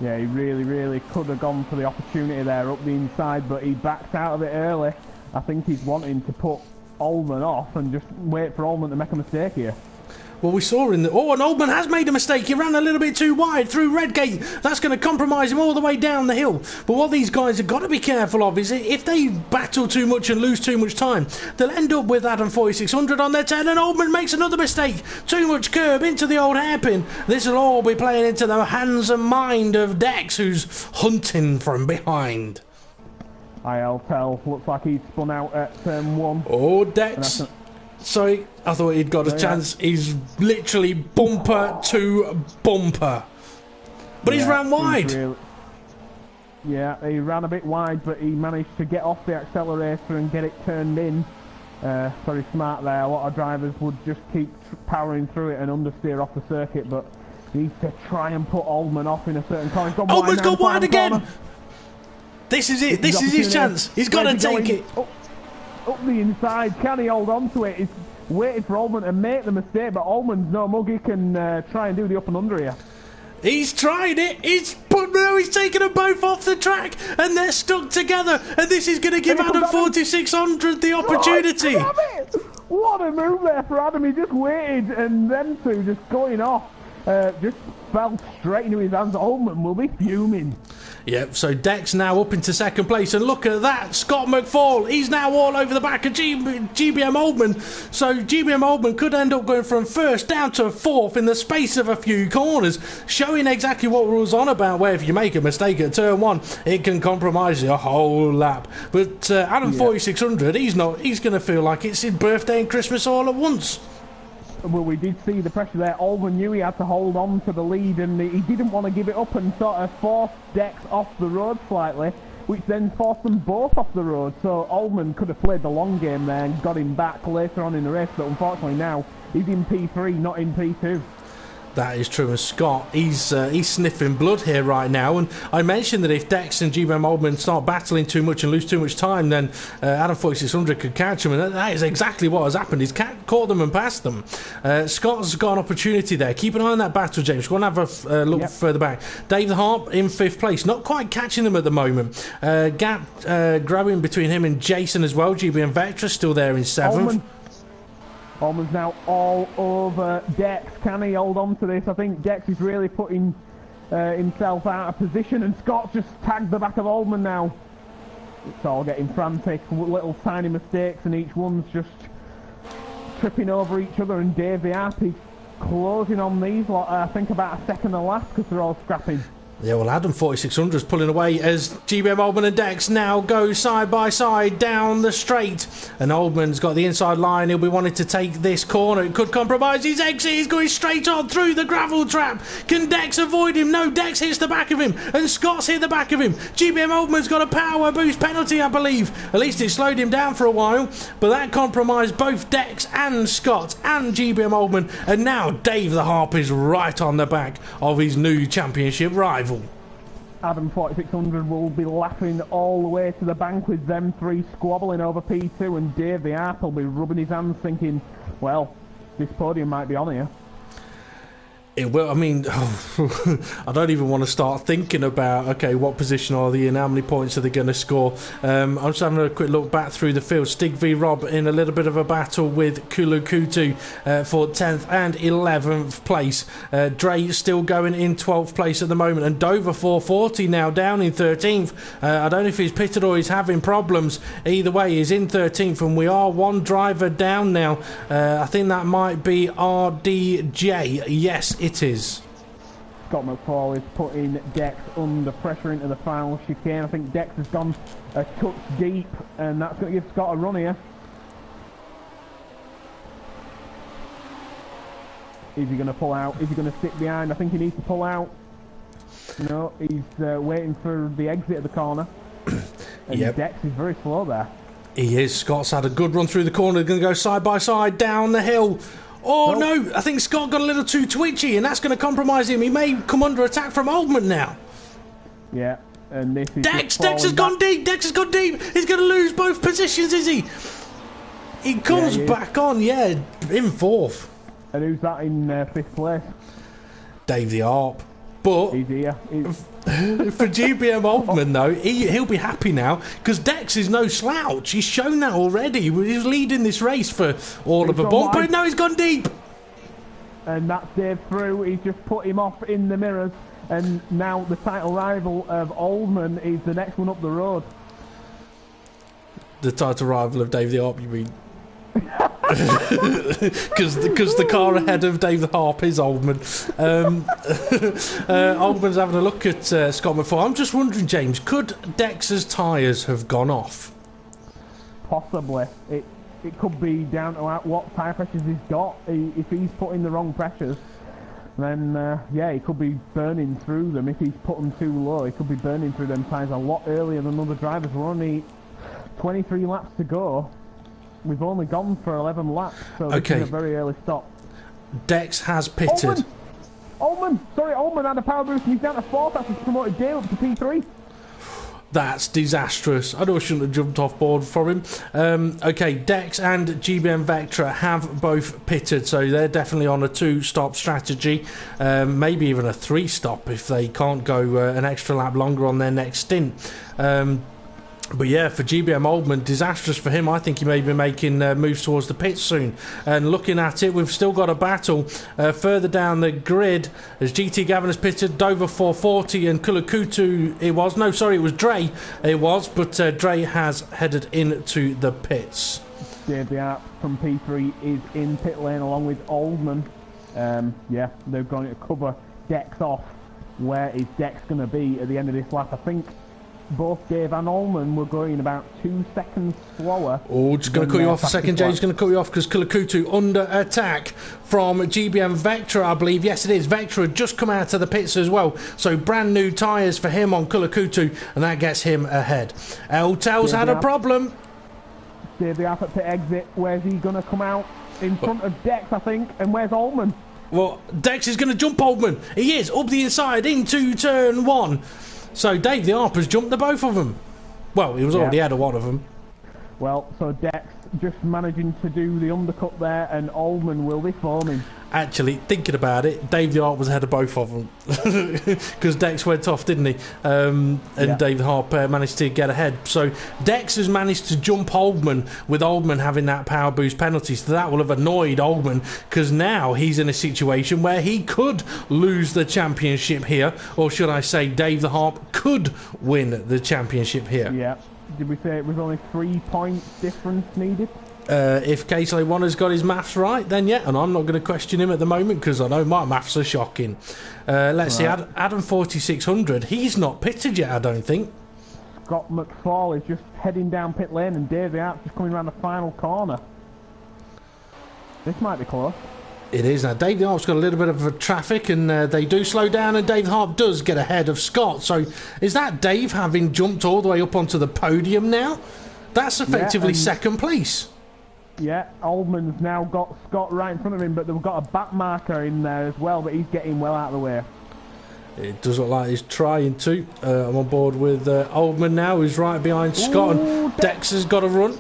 [SPEAKER 2] Yeah, he really could have gone for the opportunity there up the inside, but he backed out of it early. I think he's wanting to put Ullman off and just wait for Ullman to make a mistake here.
[SPEAKER 1] Well, we saw in the... Oh, and Ullman has made a mistake. He ran a little bit too wide through Redgate. That's going to compromise him all the way down the hill. But what these guys have got to be careful of is if they battle too much and lose too much time, they'll end up with Adam 4600 on their tail, and Ullman makes another mistake. Too much curb into the old hairpin. This will all be playing into the hands and mind of Dex, who's hunting from behind.
[SPEAKER 2] I'll tell. Looks like he's spun out at turn 1.
[SPEAKER 1] Oh, Dex... Sorry, I thought he'd got a chance. He's literally bumper to bumper. But he's ran wide.
[SPEAKER 2] He ran a bit wide, but he managed to get off the accelerator and get it turned in. Very smart there. A lot of drivers would just keep powering through it and understeer off the circuit, but he needs to try and put Ullman off in a certain corner.
[SPEAKER 1] Ullman's gone wide again! This is it. This is his chance. He's got to take it.
[SPEAKER 2] Up the inside, can he hold on to it? He's waiting for Ullman to make the mistake, but Ullman's no mug. He can try and do the up and under here.
[SPEAKER 1] He's tried it. He's taken them both off the track, and they're stuck together. And this is going to give Adam 4600 the opportunity.
[SPEAKER 2] Oh, what a move there for Adam. He just waited, and them two just going off. Just fell straight into his hands. Ullman will be fuming.
[SPEAKER 1] Yep, so Dex now up into second place, and look at that, Scott McFall, he's now all over the back of GBM Oldman, so GBM Oldman could end up going from first down to fourth in the space of a few corners, showing exactly what we was on about, where if you make a mistake at turn 1, it can compromise your whole lap. But Adam 4600, he's going to feel like it's his birthday and Christmas all at once.
[SPEAKER 2] Well, we did see the pressure there. Ullman knew he had to hold on to the lead, and he didn't want to give it up and sort of forced Dex off the road slightly, which then forced them both off the road. So Ullman could have played the long game there and got him back later on in the race, but unfortunately now he's in P3, not in P2.
[SPEAKER 1] That is true, and Scott, he's sniffing blood here right now, and I mentioned that if Dex and GBM Oldman start battling too much and lose too much time, then Adam 4600 could catch him, and that is exactly what has happened. He's caught them and passed them. Scott's got an opportunity there. Keep an eye on that battle, James. Go and have a look further back. Dave the Harp in 5th place, not quite catching them at the moment. Gap growing between him and Jason as well. GBM Vectra still there in 7th.
[SPEAKER 2] Ullman's now all over Dex. Can he hold on to this? I think Dex is really putting himself out of position, and Scott's just tagged the back of Ullman now. It's all getting frantic, little tiny mistakes, and each one's just tripping over each other, and Dave the App is closing on these lot, I think about a second and last, because they're all scrapping.
[SPEAKER 1] Yeah, well, Adam 4600 is pulling away as GBM Oldman and Dex now go side by side down the straight. And Oldman's got the inside line. He'll be wanting to take this corner. It could compromise his exit. He's going straight on through the gravel trap. Can Dex avoid him? No, Dex hits the back of him. And Scott's hit the back of him. GBM Oldman's got a power boost penalty, I believe. At least it slowed him down for a while. But that compromised both Dex and Scott and GBM Oldman. And now Dave the Harp is right on the back of his new championship rival.
[SPEAKER 2] Adam 4600 will be laughing all the way to the bank with them three squabbling over P2, and Dave the Arp will be rubbing his hands thinking, well, this podium might be on here.
[SPEAKER 1] It will. I mean, I don't even want to start thinking about, okay, what position are they in, how many points are they going to score. I'm just having a quick look back through the field. Stig v Rob in a little bit of a battle with Kulukutu for 10th and 11th place. Dre still going in 12th place at the moment, and Dover 440 now down in 13th. I don't know if he's pitted or he's having problems. Either way, he's in 13th, and we are one driver down now. I think that might be RDJ. Yes, it is.
[SPEAKER 2] Scott McFall is putting Dex under pressure into the final chicane. I think Dex has gone a touch deep, and that's going to give Scott a run here. Is he going to pull out? Is he going to stick behind? I think he needs to pull out. No, he's waiting for the exit of the corner. And Dex is very slow there.
[SPEAKER 1] He is. Scott's had a good run through the corner. They're going to go side by side down the hill. Oh, no, I think Scott got a little too twitchy, and that's going to compromise him. He may come under attack from Oldman now.
[SPEAKER 2] Yeah, and this is
[SPEAKER 1] Dex has gone deep. Dex has gone deep. He's going to lose both positions, is he? He comes back on, in 4th.
[SPEAKER 2] And who's that in 5th place?
[SPEAKER 1] Dave the Arp. But
[SPEAKER 2] he's here.
[SPEAKER 1] for GBM Oldman, though, he'll be happy now because Dex is no slouch. He's shown that already. He was leading this race for all of a bump, but now he's gone deep.
[SPEAKER 2] And that's Dave through. He's just put him off in the mirrors. And now the title rival of Oldman is the next one up the road.
[SPEAKER 1] The title rival of Dave the Harp, you mean? Because the car ahead of Dave the Harp is Oldman. Oldman's having a look at Scott McFall. I'm just wondering, James, could Dex's tyres have gone off?
[SPEAKER 2] Possibly. It could be down to what tyre pressures he's got. If he's putting the wrong pressures, then yeah, he could be burning through them. If he's put them too low, he could be burning through them tyres a lot earlier than other drivers. We're only 23 laps to go. We've only gone for 11 laps, so this is a very early stop.
[SPEAKER 1] Dex has pitted.
[SPEAKER 2] Oldman had a power boost and he's down to 4th after promoted Dale up to P3.
[SPEAKER 1] That's disastrous. I know I shouldn't have jumped off board for him. Okay, Dex and GBM Vectra have both pitted, so they're definitely on a 2-stop strategy. Maybe even a 3-stop if they can't go an extra lap longer on their next stint. But yeah, for GBM Oldman, disastrous for him. I think he may be making moves towards the pits soon. And looking at it, we've still got a battle further down the grid as GT Gavin has pitted, Dover 440 and Kulakutu it was Dre it was, but Dre has headed into the pits.
[SPEAKER 2] Dave the Arp from P3 is in pit lane along with Oldman. Yeah, they're going to cover Dex off. Where is Dex going to be at the end of this lap? I think both Dave and Oldman were going about 2 seconds slower.
[SPEAKER 1] Oh, just going to cut you off a second, James. Going to cut you off because Kulakutu under attack from GBM Vectra, I believe. Yes, it is. Vectra had just come out of the pits as well. So brand new tyres for him on Kulakutu, and that gets him ahead. Eltel's had a problem.
[SPEAKER 2] Dave the Arp at pit exit. Where's he going to come out? In front of Dex, I think. And where's Oldman?
[SPEAKER 1] Well, Dex is going to jump Oldman. He is up the inside into turn 1. So Dave the Arp has jumped the both of them. Well, he was already ahead of one of them. Well,
[SPEAKER 2] so Dex just managing to do the undercut there, and Oldman will be foaming.
[SPEAKER 1] Actually, thinking about it, Dave the Harp was ahead of both of them because Dex went off, didn't he? And Dave the Harp managed to get ahead. So Dex has managed to jump Oldman with Oldman having that power boost penalty. So that will have annoyed Oldman because now he's in a situation where he could lose the championship here, or should I say, Dave the Harp could win the championship here.
[SPEAKER 2] Yeah. Did we say it was only 3 points difference needed?
[SPEAKER 1] If Casey One has got his maths right, then yeah, and I'm not going to question him at the moment because I know my maths are shocking. Let's see, Adam 4600, he's not pitted yet, I don't think.
[SPEAKER 2] Scott McFall is just heading down pit lane and Dave the Arp just coming around the final corner. This might be close.
[SPEAKER 1] It is. Now, Dave the Harp's got a little bit of traffic and they do slow down and Dave the Harp does get ahead of Scott. So is that Dave having jumped all the way up onto the podium now? That's effectively second place.
[SPEAKER 2] Yeah, Oldman's now got Scott right in front of him, but they've got a back marker in there as well, but he's getting well out of the way.
[SPEAKER 1] It does look like he's trying to. I'm on board with Oldman now, who's right behind Scott, and Dex has got a run.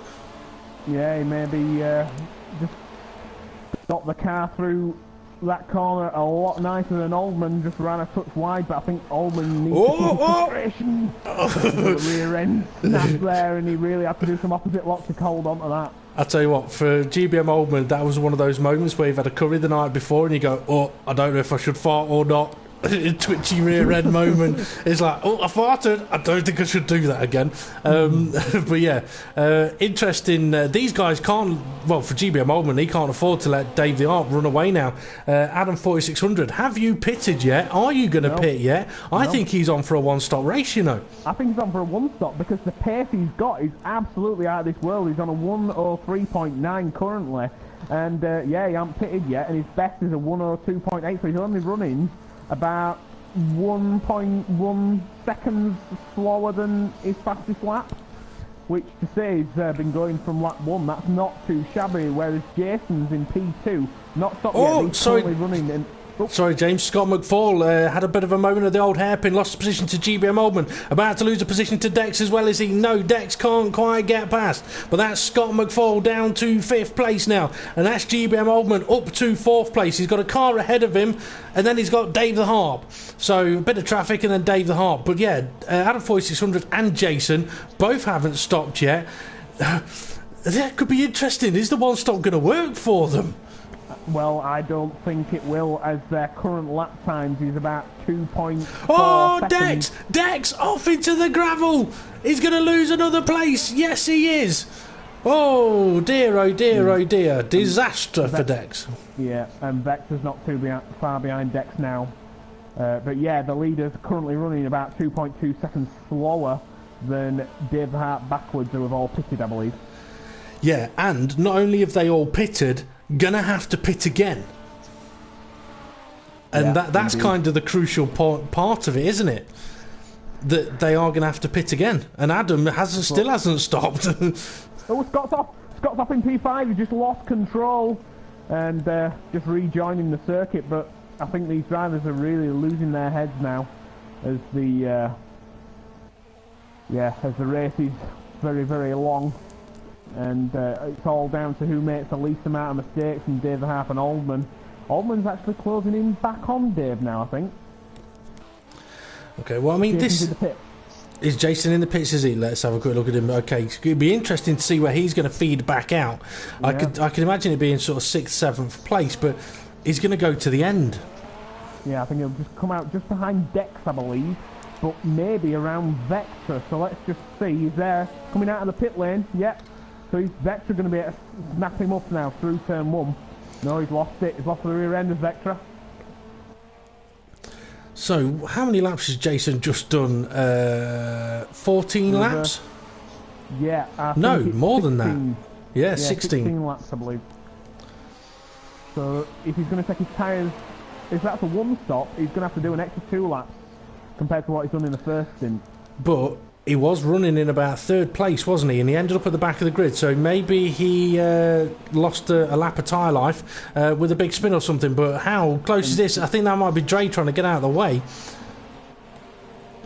[SPEAKER 2] Yeah, he maybe just got the car through that corner a lot nicer than Oldman, just ran a touch wide, but I think Oldman needs to the rear end snapped there, and he really had to do some opposite lock to hold on to that.
[SPEAKER 1] I'll tell you what, for GBM Oldman, that was one of those moments where you've had a curry the night before and you go, oh, I don't know if I should fart or not. Twitchy rear end moment. It's like, oh, I farted. I don't think I should do that again. But yeah, interesting. These guys can't, well, for GBM Oldman, he can't afford to let Dave the Arp run away now. Adam 4600, have you pitted yet? Are you going to pit yet? I think he's on for a 1-stop race, you know.
[SPEAKER 2] I think he's on for a 1-stop because the pace he's got is absolutely out of this world. He's on a 103.9 currently. And yeah, he hasn't pitted yet, and his best is a 102.8, so he's only running about 1.1 seconds slower than his fastest lap, which to say he's been going from lap 1, that's not too shabby, whereas Jason's in P2, not stopped yet, he's currently running in...
[SPEAKER 1] Sorry, James. Scott McFall had a bit of a moment of the old hairpin, lost position to GBM Oldman. About to lose a position to Dex as well, is he? No, Dex can't quite get past. But that's Scott McFall down to 5th place now. And that's GBM Oldman up to 4th place. He's got a car ahead of him. And then he's got Dave the Harp. So a bit of traffic and then Dave the Harp. But yeah, Adam 4600 and Jason both haven't stopped yet. That could be interesting. Is the one stop going to work for them?
[SPEAKER 2] Well, I don't think it will, as their current lap times is about 2.4
[SPEAKER 1] Oh,
[SPEAKER 2] seconds.
[SPEAKER 1] Dex off into the gravel. He's going to lose another place. Yes, he is. Oh dear, oh dear, oh dear. Disaster for Dex.
[SPEAKER 2] Yeah, and Vector's not too far behind Dex now. But yeah, the leader's currently running about 2.2 seconds slower than Dave Hart backwards, who have all pitted, I believe.
[SPEAKER 1] Yeah, and not only have they all pitted, gonna have to pit again. And
[SPEAKER 2] Yeah,
[SPEAKER 1] that's
[SPEAKER 2] indeed.
[SPEAKER 1] kind of the crucial part of it, isn't it? That they are gonna have to pit again. And Adam still hasn't stopped.
[SPEAKER 2] Oh, Scott's off! Scott's off in P5, he just lost control and just rejoining the circuit, but I think these drivers are really losing their heads now as the race is very, very long, and it's all down to who makes the least amount of mistakes, and Dave the Harp and Oldman. Oldman's actually closing in back on Dave now, I think.
[SPEAKER 1] Okay, well, I mean,
[SPEAKER 2] Jason's in the pit.
[SPEAKER 1] Is Jason in the pits, is he? Let's have a quick look at him. Okay, it's going to be interesting to see where he's going to feed back out.
[SPEAKER 2] Yeah.
[SPEAKER 1] I could imagine it being sort of 6th, 7th place, but he's going to go to the end.
[SPEAKER 2] Yeah, I think he'll just come out just behind Dex, I believe, but maybe around Vector. So let's just see. He's there, coming out of the pit lane. Yep. So he's Vector going to be able to snap him up now through turn 1. No, he's lost it. He's lost the rear end of Vector.
[SPEAKER 1] So, how many laps has Jason just done? 14 laps?
[SPEAKER 2] Yeah. I think
[SPEAKER 1] No,
[SPEAKER 2] it's
[SPEAKER 1] more than
[SPEAKER 2] 16.
[SPEAKER 1] that. Yeah, 16.
[SPEAKER 2] Laps, I believe. So if he's going to take his tyres, if that's a one stop, he's going to have to do an extra 2 laps compared to what he's done in the first stint.
[SPEAKER 1] But he was running in about 3rd place, wasn't he? And he ended up at the back of the grid. So maybe he lost a lap of tyre life with a big spin or something. But how close is this? I think that might be Dre trying to get out of the way.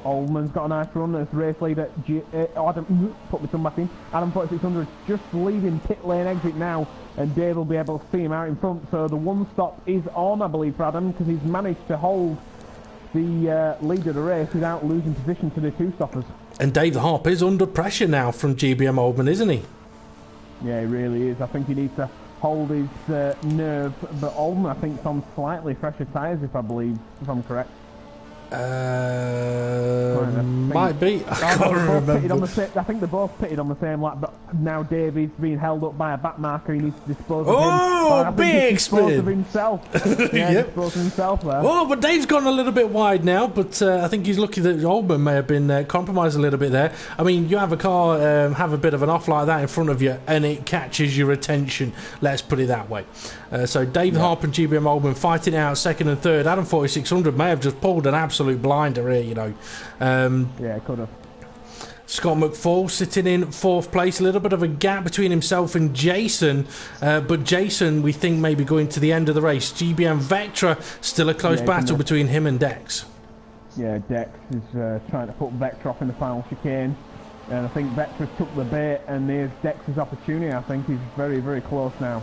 [SPEAKER 2] Oldman's got a nice run as race leader. Adam, put my thumb back in. Adam 4600 just leaving pit lane exit now, and Dave will be able to see him out in front. So the one stop is on, I believe, for Adam, because he's managed to hold the lead of the race without losing position to the 2 stoppers.
[SPEAKER 1] And Dave the Harp is under pressure now from GBM Oldman, isn't he?
[SPEAKER 2] Yeah, he really is. I think he needs to hold his nerve, but Oldman, I think, is on slightly fresher tyres, if I'm correct.
[SPEAKER 1] Might be. I can't remember.
[SPEAKER 2] I think they're both pitted on the same lap, but now Davy's being held up by a back marker. He needs to dispose of him.
[SPEAKER 1] Oh, big spin!
[SPEAKER 2] Of himself. Yeah,
[SPEAKER 1] Yep.
[SPEAKER 2] dispose of himself there.
[SPEAKER 1] Oh, but Dave's gone a little bit wide now, but I think he's lucky that Oldman may have been compromised a little bit there. I mean, you have a car have a bit of an off like that in front of you, and it catches your attention. Let's put it that way. So Dave Harp and GBM Oldman fighting out 2nd and 3rd. Adam 4600 may have just pulled an absolute blinder here, you know.
[SPEAKER 2] Yeah, could have.
[SPEAKER 1] Scott McFall sitting in 4th place. A little bit of a gap between himself and Jason, but Jason, we think, may be going to the end of the race. GBM Vectra, still a close battle between him and Dex.
[SPEAKER 2] Yeah, Dex is trying to put Vector off in the final chicane, and I think Vector took the bait, and there's Dex's opportunity. I think he's very, very close now.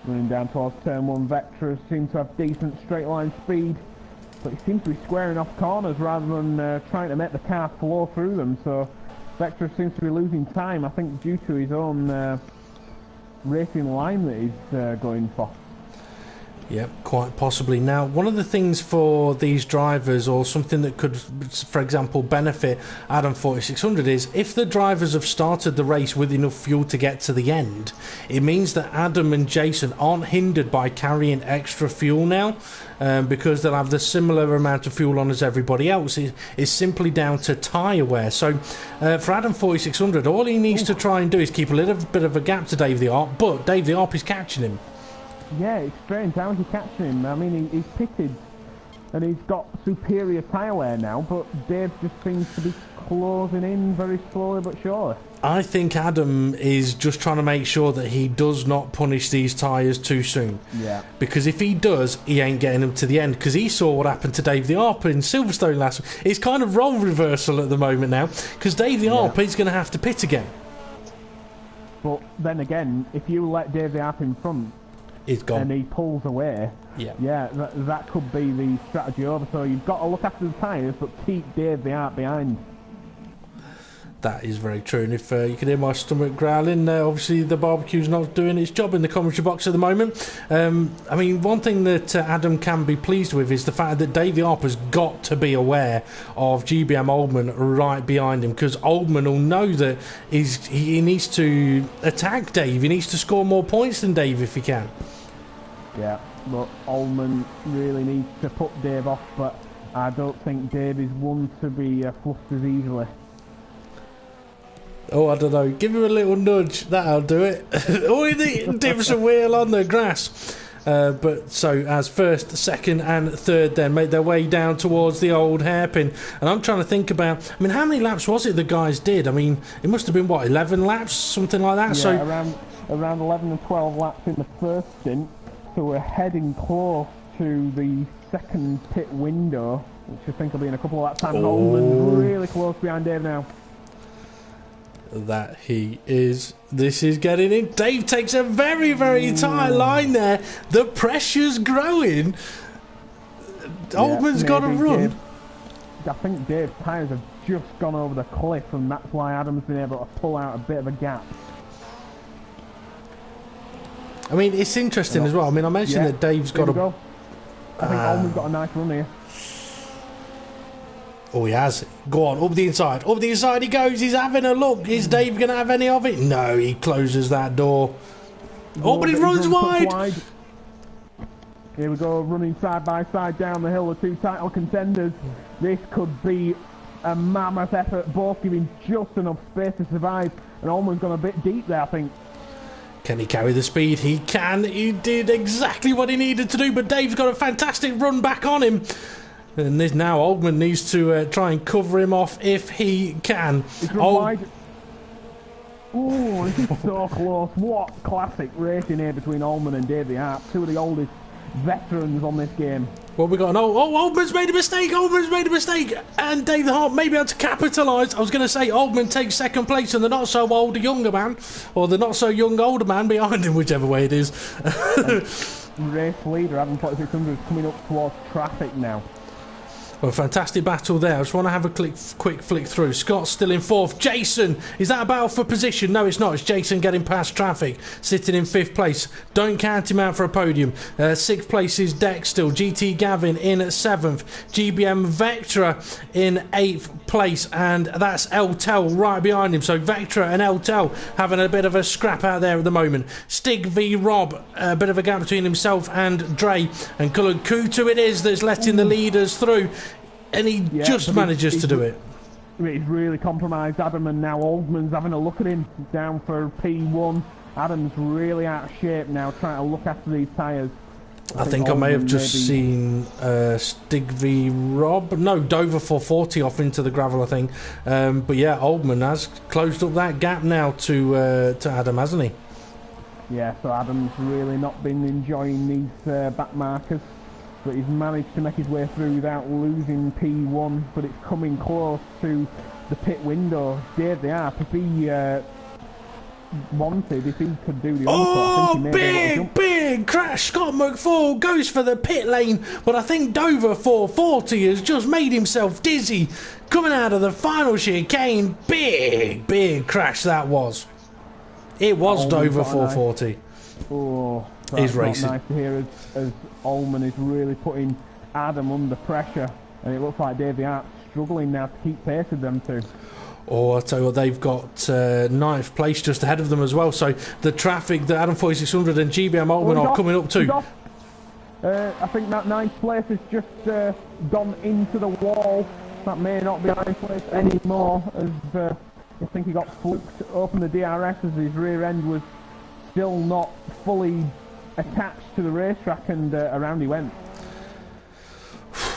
[SPEAKER 2] Running down towards turn 1, Vector seems to have decent straight line speed, but he seems to be squaring off corners rather than trying to make the car flow through them. So Vector seems to be losing time, I think, due to his own racing line that he's going for.
[SPEAKER 1] Yep, quite possibly. Now, one of the things for these drivers, or something that could, for example, benefit Adam 4600 is if the drivers have started the race with enough fuel to get to the end, it means that Adam and Jason aren't hindered by carrying extra fuel now, because they'll have the similar amount of fuel on as everybody else. Is simply down to tyre wear. So for Adam 4600, all he needs to try and do is keep a little bit of a gap to Dave the Arp, but Dave the Arp is catching him.
[SPEAKER 2] Yeah, it's strange. How is he catching him? I mean, he's pitted and he's got superior tyre wear now, but Dave just seems to be closing in very slowly but surely.
[SPEAKER 1] I think Adam is just trying to make sure that he does not punish these tyres too soon.
[SPEAKER 2] Yeah.
[SPEAKER 1] Because if he does, he ain't getting them to the end. Because he saw what happened to Dave the Arper in Silverstone last week. It's kind of role reversal at the moment now. Because Dave the Arper is going to have to pit again.
[SPEAKER 2] But then again, if you let Dave the Arper in front,
[SPEAKER 1] he's gone.
[SPEAKER 2] And he pulls away, that could be the strategy over. So you've got to look after the tyres, but keep Dave the Arper behind.
[SPEAKER 1] That is very true, and if you can hear my stomach growling, obviously the barbecue's not doing its job in the commentary box at the moment. I mean, one thing that Adam can be pleased with is the fact that Davey Harper's got to be aware of GBM Oldman right behind him, because Oldman will know that he needs to attack Dave, he needs to score more points than Dave if he can.
[SPEAKER 2] Yeah, but Oldman really needs to put Dave off, but I don't think Dave is one to be fluffed as easily.
[SPEAKER 1] Oh, I don't know. Give him a little nudge. That'll do it. Or he dips a wheel on the grass. But so as first, second and third then make their way down towards the old hairpin. And I'm trying to think about, I mean, how many laps was it the guys did? I mean, it must have been, what, 11 laps? Something like that?
[SPEAKER 2] Yeah,
[SPEAKER 1] so
[SPEAKER 2] around 11 and 12 laps in the first stint. So we're heading close to the second pit window, which I think will be in a couple of laps time. Oldman's really close behind Dave now.
[SPEAKER 1] That he is. This is getting in. Dave takes a very, very tight line there. The pressure's growing. Oldman's got to run.
[SPEAKER 2] I think Dave's tyres have just gone over the cliff, and that's why Adam's been able to pull out a bit of a gap.
[SPEAKER 1] I mean, it's interesting as well. I mean, I mentioned that Dave's got
[SPEAKER 2] a... I think Oldman's got a nice run here.
[SPEAKER 1] Oh, he has. Go on, up the inside. Up the inside he goes. He's having a look. Is Dave going to have any of it? No, he closes that door. Oh, but he runs wide.
[SPEAKER 2] Here we go, running side by side down the hill, the two title contenders. This could be a mammoth effort, both giving just enough space to survive. And Oldman's gone a bit deep there, I think.
[SPEAKER 1] Can he carry the speed? He can. He did exactly what he needed to do, but Dave's got a fantastic run back on him. And this now Oldman needs to try and cover him off if he can.
[SPEAKER 2] He's run wide. Oh, this is so close. What classic racing here between Oldman and Dave the Arp, two of the oldest veterans on this game.
[SPEAKER 1] Well, we got Oldman's made a mistake. Oldman's made a mistake, and Dave the Harp may be able to capitalise. I was going to say Oldman takes second place, and the not so old younger man, or the not so young older man behind him, whichever way it is.
[SPEAKER 2] Race leader Adam 4600 is coming up towards traffic now.
[SPEAKER 1] Well, fantastic battle there. I just want to have a quick flick through. Scott's still in fourth. Jason, is that a battle for position? No, it's not. It's Jason getting past traffic, sitting in fifth place. Don't count him out for a podium. Sixth place is Dex still. GT Gavin in seventh. GBM Vectra in eighth place, and that's Eltel right behind him. So Vectra and Eltel having a bit of a scrap out there at the moment. Stig v Rob, a bit of a gap between himself and Dre, and Cullen Kutu it is that's letting the leaders through. And he just manages to do it.
[SPEAKER 2] He's really compromised Adam, and now Oldman's having a look at him down for P1. Adam's really out of shape now, trying to look after these tyres.
[SPEAKER 1] I think I may have just seen Stig v Rob. No, Dover 440 off into the gravel, I think. But yeah, Oldman has closed up that gap now to Adam, hasn't he?
[SPEAKER 2] Yeah, so Adam's really not been enjoying these back markers. But he's managed to make his way through without losing P1, but it's coming close to the pit window. Dave the Arp, if he wanted, if he could do the
[SPEAKER 1] onslaught,
[SPEAKER 2] I think he may
[SPEAKER 1] big crash. Scott McFall goes for the pit lane, but I think Dover 440 has just made himself dizzy. Coming out of the final chicane, big crash that was. It was Dover 440.
[SPEAKER 2] Oh,
[SPEAKER 1] he's
[SPEAKER 2] that's
[SPEAKER 1] racing.
[SPEAKER 2] Not nice to hear as Oldman is really putting Adam under pressure, and it looks like Dave the Arp struggling now to keep pace with them two.
[SPEAKER 1] Oh, I'll tell you what, they've got ninth place just ahead of them as well, so the traffic that Adam 4600 and GBM Oldman are coming up to.
[SPEAKER 2] I think that ninth place has just gone into the wall. That may not be ninth place anymore, as I think he got fluked open the DRS as his rear end was still not fully attached to the racetrack, and around he went.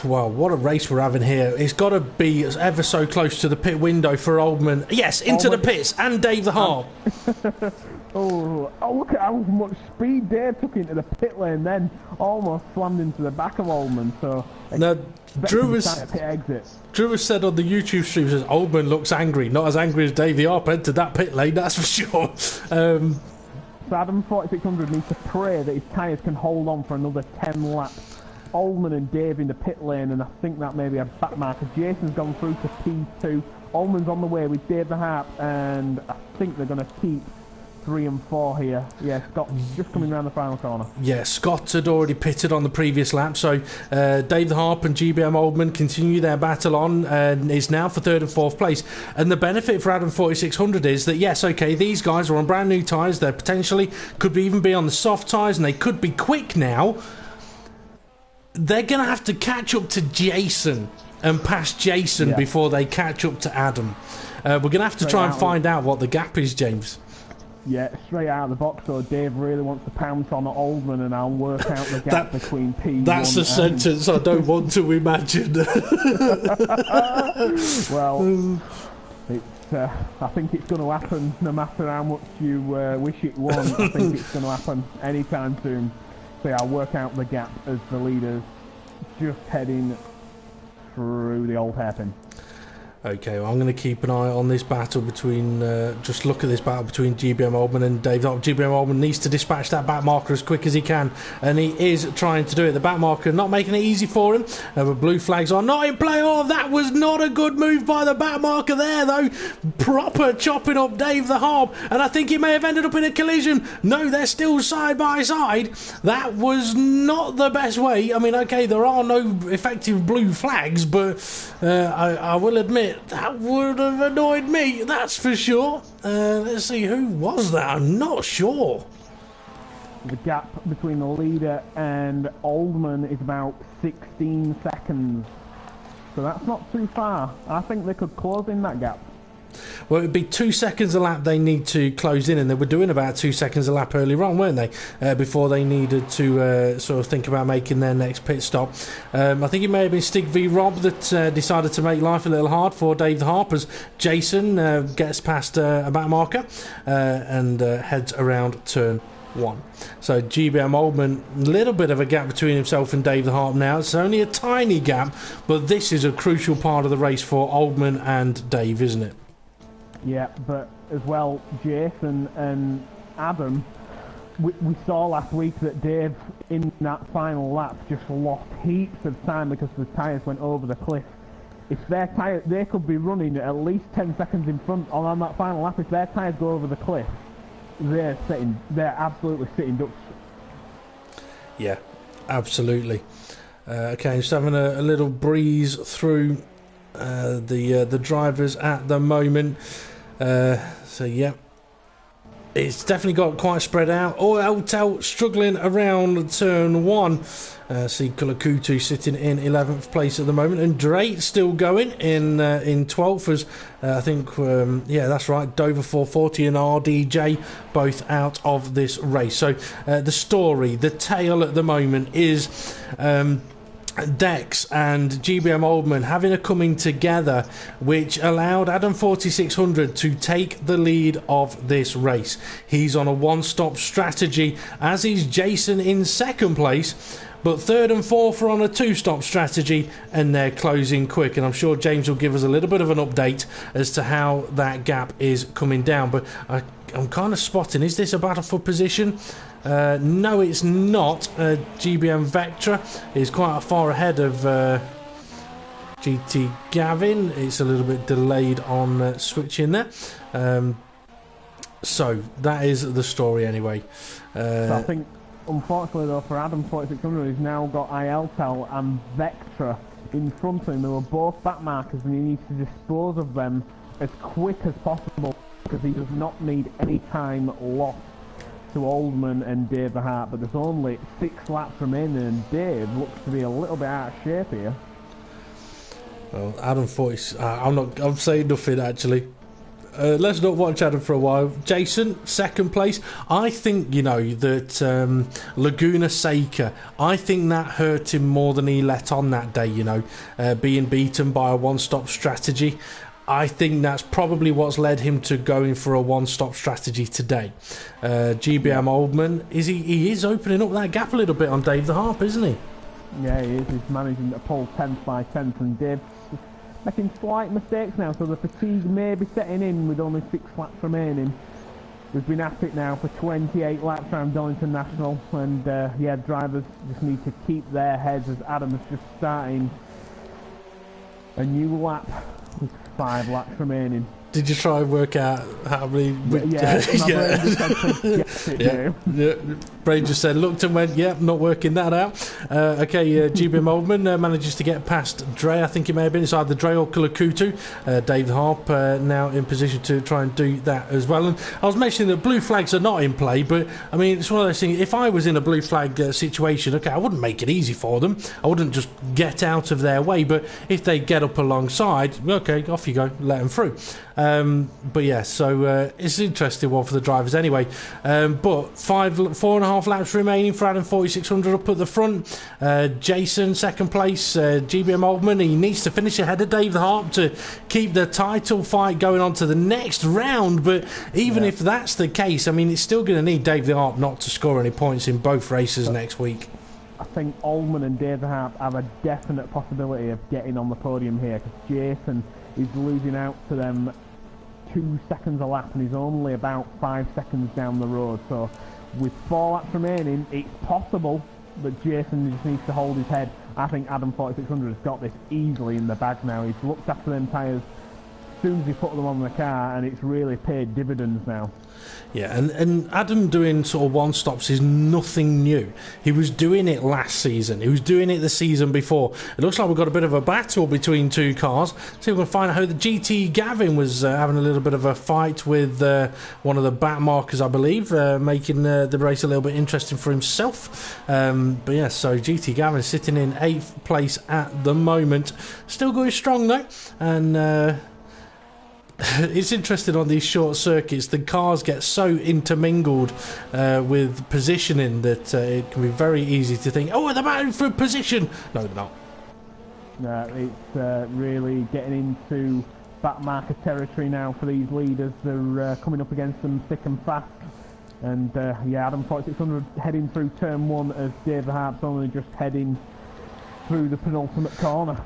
[SPEAKER 1] well, what a race we're having here. It's got to be ever so close to the pit window for Oldman. Yes, into the pits, and Dave the Harp.
[SPEAKER 2] Oh, look at how much speed Dave took into the pit lane then. Almost slammed into the back of Oldman. So
[SPEAKER 1] now, Drew has said on the YouTube stream, says Oldman looks angry. Not as angry as Dave the Harp entered that pit lane, that's for sure.
[SPEAKER 2] So Adam 4600 needs to pray that his tyres can hold on for another 10 laps. Oldman and Dave in the pit lane, and I think that may be a back marker. Jason's gone through to P2. Oldman's on the way with Dave the Harp, and I think they're going to keep 3 and 4 here. Yeah, Scott's just coming around the final corner.
[SPEAKER 1] Yeah, Scott had already pitted on the previous lap, so Dave the Harp and GBM Oldman continue their battle on, and is now for 3rd and 4th place. And the benefit for Adam 4600 is that, yes, okay, these guys are on brand new tyres. They potentially could even be on the soft tyres, and they could be quick now. They're going to have to catch up to Jason and pass Jason before they catch up to Adam. We're going to have to try and find out what the gap is, James.
[SPEAKER 2] Yeah, straight out of the box, so Dave really wants to pounce on Oldman, and I'll work out the gap between P1
[SPEAKER 1] That's a sentence I don't want to imagine.
[SPEAKER 2] Well, it's, I think it's going to happen no matter how much you wish it won't. I think it's going to happen anytime soon. So I'll work out the gap as the leaders just heading through the old hairpin.
[SPEAKER 1] Okay, well, I'm going to keep an eye on this battle between, just look at this battle between GBM Oldman and Dave. GBM Oldman needs to dispatch that back marker as quick as he can, and he is trying to do it. The back marker not making it easy for him, but blue flags are not in play. Oh, that was not a good move by the back marker there, though. Proper chopping up Dave the Harp, and I think he may have ended up in a collision. No, they're still side by side. That was not the best way. I mean, okay, there are no effective blue flags, but I will admit, that would have annoyed me, that's for sure. Let's see, who was that? I'm not sure.
[SPEAKER 2] The gap between the leader and Oldman is about 16 seconds. So that's not too far. I think they could close in that gap.
[SPEAKER 1] Well, it'd be 2 seconds a lap they need to close in, and they were doing about 2 seconds a lap earlier on, weren't they? Before they needed to sort of think about making their next pit stop. I think it may have been Stig v Rob that decided to make life a little hard for Dave the Harp, as Jason gets past a back marker and heads around turn 1. So GBM Oldman, a little bit of a gap between himself and Dave the Harp now. It's only a tiny gap, but this is a crucial part of the race for Oldman and Dave, isn't it?
[SPEAKER 2] Yeah, but as well, Jason and Adam, we saw last week that Dave, in that final lap, just lost heaps of time because the tyres went over the cliff. If their tyre, they could be running at least 10 seconds in front on that final lap. If their tyres go over the cliff, they're absolutely sitting ducks.
[SPEAKER 1] Yeah, absolutely. Okay, just having a little breeze through the drivers at the moment. So yeah, it's definitely got quite spread out. Oh, Eltel struggling around turn 1. See Kulakutu sitting in 11th place at the moment, and Drake still going in 12th as I think yeah, that's right, Dover 440 and RDJ both out of this race. So the story, the tale at the moment is Dex and GBM Oldman having a coming together, which allowed Adam 4600 to take the lead of this race. He's on a one-stop strategy, as is Jason in second place, but 3rd and 4th are on a two-stop strategy, and they're closing quick. And I'm sure James will give us a little bit of an update as to how that gap is coming down. But I'm kind of spotting, is this a battle for position? No, it's not. GBM Vectra is quite far ahead of GT Gavin. It's a little bit delayed on switching there. So that is the story anyway.
[SPEAKER 2] So I think, unfortunately though, for Adam 4600, he's now got ILTEL and Vectra in front of him. They were both back markers, and he needs to dispose of them as quick as possible, because he does not need any time lost to Oldman and Dave the Hart. But there's only 6 laps remaining, and Dave looks to be a little bit out of shape here.
[SPEAKER 1] Well, Adam 40, I'm saying nothing actually. let's not watch Adam for a while. Jason, second place. I think, you know, that Laguna Seca, I think that hurt him more than he let on that day, you know, being beaten by a one-stop strategy. I think that's probably what's led him to going for a one-stop strategy today. GBM Oldman, he is opening up that gap a little bit on Dave the Harp, isn't he?
[SPEAKER 2] Yeah, he is. He's managing to pull 10th by 10th, and Dave making slight mistakes now, so the fatigue may be setting in with only 6 laps remaining. We've been at it now for 28 laps around Donington National, and yeah, drivers just need to keep their heads as Adam is just starting a new lap with 5 laps remaining.
[SPEAKER 1] Did you try and work out how many?
[SPEAKER 2] Yeah,
[SPEAKER 1] Brain just said, looked and went, yeah, not working that out. Okay, GBM Oldman manages to get past Dre. I think it may have been. It's either Dre or Kulakutu. Dave Harp now in position to try and do that as well. And I was mentioning that blue flags are not in play, but I mean, it's one of those things. If I was in a blue flag situation, okay, I wouldn't make it easy for them. I wouldn't just get out of their way. But if they get up alongside, okay, off you go, let them through. But yeah, so it's an interesting one for the drivers anyway. But 4.5 laps remaining for Adam 4600 up at the front. Jason second place. GBM Oldman, he needs to finish ahead of Dave the Harp to keep the title fight going on to the next round. But even if that's the case, I mean, it's still going to need Dave the Harp not to score any points in both races next week.
[SPEAKER 2] I think Oldman and Dave the Harp have a definite possibility of getting on the podium here, because Jason is losing out to them 2 seconds a lap, and he's only about 5 seconds down the road. So with 4 laps remaining, it's possible that Jason just needs to hold his head. I think Adam 4600 has got this easily in the bag now. He's looked after them tyres as soon as he put them on the car, and it's really paid dividends now.
[SPEAKER 1] Yeah, and Adam doing sort of one-stops is nothing new. He was doing it last season. He was doing it the season before. It looks like we've got a bit of a battle between two cars. So we're going to find out how the GT Gavin was having a little bit of a fight with one of the back markers, I believe, making the race a little bit interesting for himself. But yeah, so GT Gavin sitting in 8th place at the moment. Still going strong though, and it's interesting on these short circuits, the cars get so intermingled with positioning that it can be very easy to think, oh, they're battling for position. No, they're not.
[SPEAKER 2] It's really getting into backmarker territory now for these leaders. They're coming up against them thick and fast. And yeah, Adam 4600 heading through turn 1 as Dave the Harp's only just heading through the penultimate corner.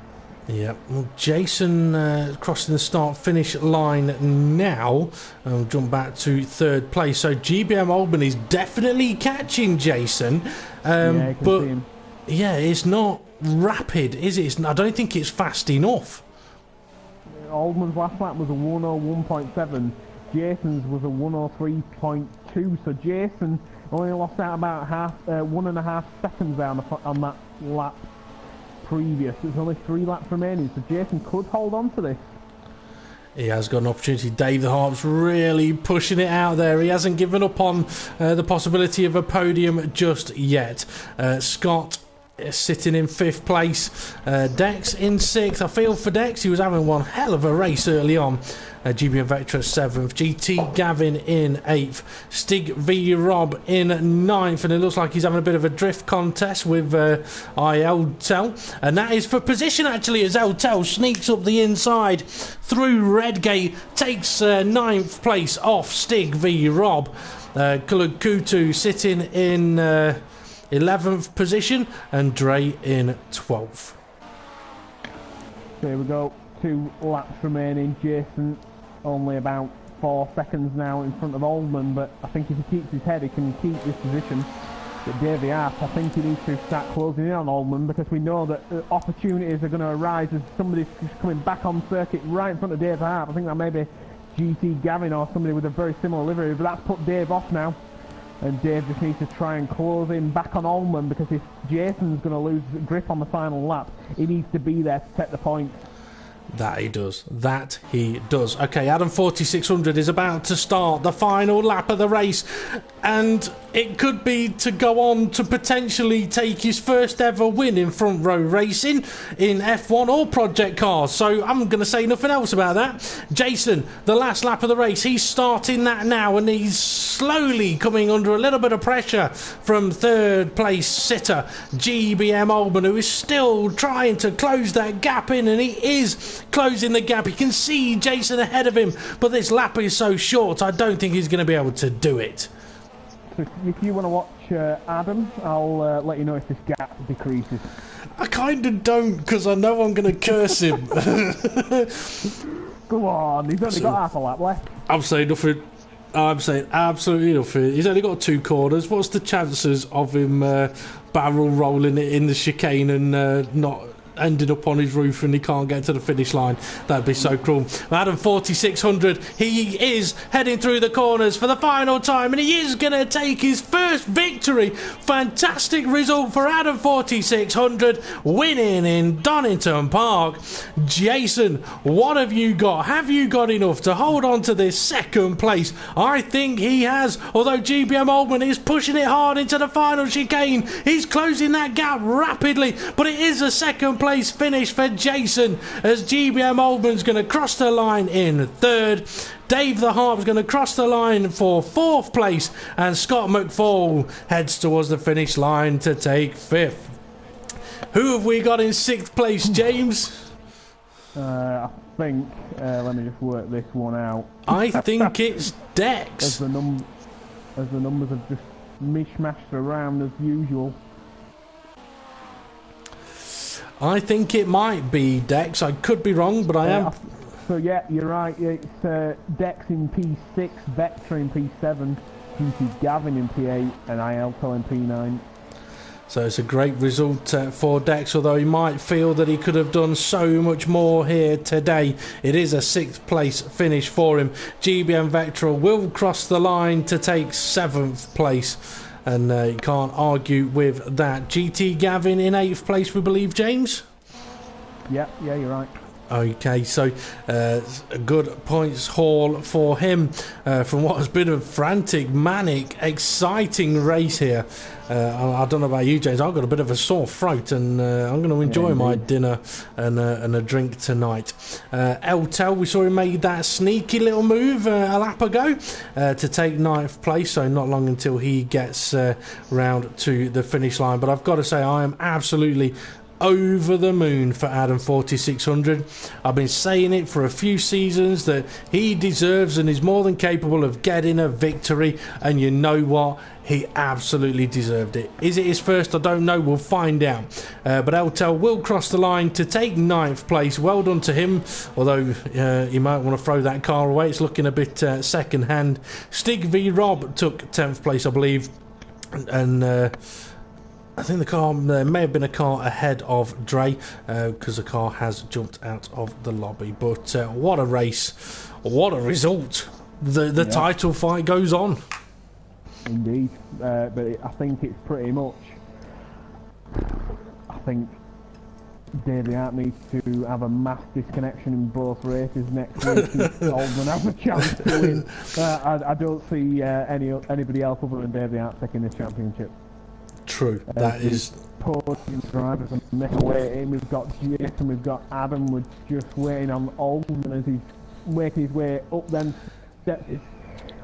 [SPEAKER 1] Yeah, well, Jason crossing the start-finish line now. I'll jump back to 3rd place. So GBM Oldman is definitely catching Jason.
[SPEAKER 2] Yeah,
[SPEAKER 1] but yeah, it's not rapid, is it? I don't think it's fast enough.
[SPEAKER 2] Oldman's last lap was a 101.7. Jason's was a 103.2. So Jason only lost out about 1.5 seconds there on that lap previous. There's only 3 laps remaining, so Jason could hold on to this.
[SPEAKER 1] He has got an opportunity. Dave the Harp's really pushing it out there. He hasn't given up on the possibility of a podium just yet. Scott is sitting in 5th place. Dex in 6th. I feel for Dex. He was having one hell of a race early on. GBM Vectra 7th, GT Gavin in 8th, Stig v Rob in 9th, and it looks like he's having a bit of a drift contest with Eltel, and that is for position actually, as Eltel sneaks up the inside through Redgate, takes 9th place off Stig v Rob. Kulakutu sitting in 11th position, and Dre in 12th.
[SPEAKER 2] There we go, 2 laps remaining. Jason only about 4 seconds now in front of Oldman, but I think if he keeps his head, he can keep this position. But Dave the Harp, I think he needs to start closing in on Oldman, because we know that opportunities are going to arise as somebody's coming back on circuit right in front of Dave the Harp. I think that may be GT Gavin or somebody with a very similar livery, but that's put Dave off now. And Dave just needs to try and close in back on Oldman, because if Jason's going to lose grip on the final lap, he needs to be there to set the points.
[SPEAKER 1] That he does. That he does. Okay, Adam 4600 is about to start the final lap of the race, and it could be to go on to potentially take his first ever win in Front Row Racing in F1 or Project Cars. So I'm going to say nothing else about that. Jason, the last lap of the race, he's starting that now, and he's slowly coming under a little bit of pressure from third place sitter GBM Oldman, who is still trying to close that gap in, and he is closing the gap. You can see Jason ahead of him, but this lap is so short, I don't think he's going to be able to do it.
[SPEAKER 2] So if you want to watch Adam, I'll let you know if this gap decreases.
[SPEAKER 1] I kind of don't, because I know I'm going to curse him.
[SPEAKER 2] Go on, he's only got half a lap left.
[SPEAKER 1] I'm saying nothing. I'm saying absolutely nothing. He's only got 2 corners. What's the chances of him barrel rolling it in the chicane and not ended up on his roof and he can't get to the finish line? That'd be so cruel. Adam 4600, he is heading through the corners for the final time, and he is going to take his first victory. Fantastic result for Adam 4600, winning in Donington Park. Jason, what have you got? Have you got enough to hold on to this second place? I think he has, although GBM Oldman is pushing it hard into the final chicane. He's closing that gap rapidly, but it is a second place finish for Jason, as GBM Oldman's going to cross the line in third. Dave the Harp's going to cross the line for 4th place, and Scott McFall heads towards the finish line to take 5th. Who have we got in 6th place, James?
[SPEAKER 2] I think, let me just work this one out.
[SPEAKER 1] I think it's Dex.
[SPEAKER 2] As the numbers have just mishmashed around as usual.
[SPEAKER 1] I think it might be Dex. I could be wrong, but I am.
[SPEAKER 2] So yeah, you're right. It's Dex in P6, Vector in P7, GT Gavin in P8, and IELTO in P9.
[SPEAKER 1] So it's a great result for Dex, although he might feel that he could have done so much more here today. It is a 6th place finish for him. GBM Vector will cross the line to take 7th place. And you can't argue with that. GT Gavin in 8th place, we believe, James?
[SPEAKER 2] Yeah, you're right.
[SPEAKER 1] Okay, so a good points haul for him from what has been a frantic, manic, exciting race here. I don't know about you, James. I've got a bit of a sore throat, and I'm going to enjoy my dinner and a drink tonight. Eltel, we saw him made that sneaky little move a lap ago to take 9th place, so not long until he gets round to the finish line. But I've got to say, I am absolutely over the moon for Adam 4600. I've been saying it for a few seasons that he deserves and is more than capable of getting a victory, and you know what? He absolutely deserved it. Is it his first? I don't know. We'll find out. But Eltel will cross the line to take 9th place. Well done to him, although he might want to throw that car away. It's looking a bit second hand. Stig v Rob took 10th place, I believe, and I think the car, there may have been a car ahead of Dre, because the car has jumped out of the lobby. But what a race, what a result. The title fight goes on.
[SPEAKER 2] Indeed, but I think it's pretty much, I think Davey Hart needs to have a mass disconnection in both races next week. Oldman has a chance to win. I don't see anybody else other than Davey Hart taking this championship.
[SPEAKER 1] True, that is.
[SPEAKER 2] Podium drivers are making way in. We've got Jason, we've got Adam. We're just waiting on Oldman as he's making his way up them steps. His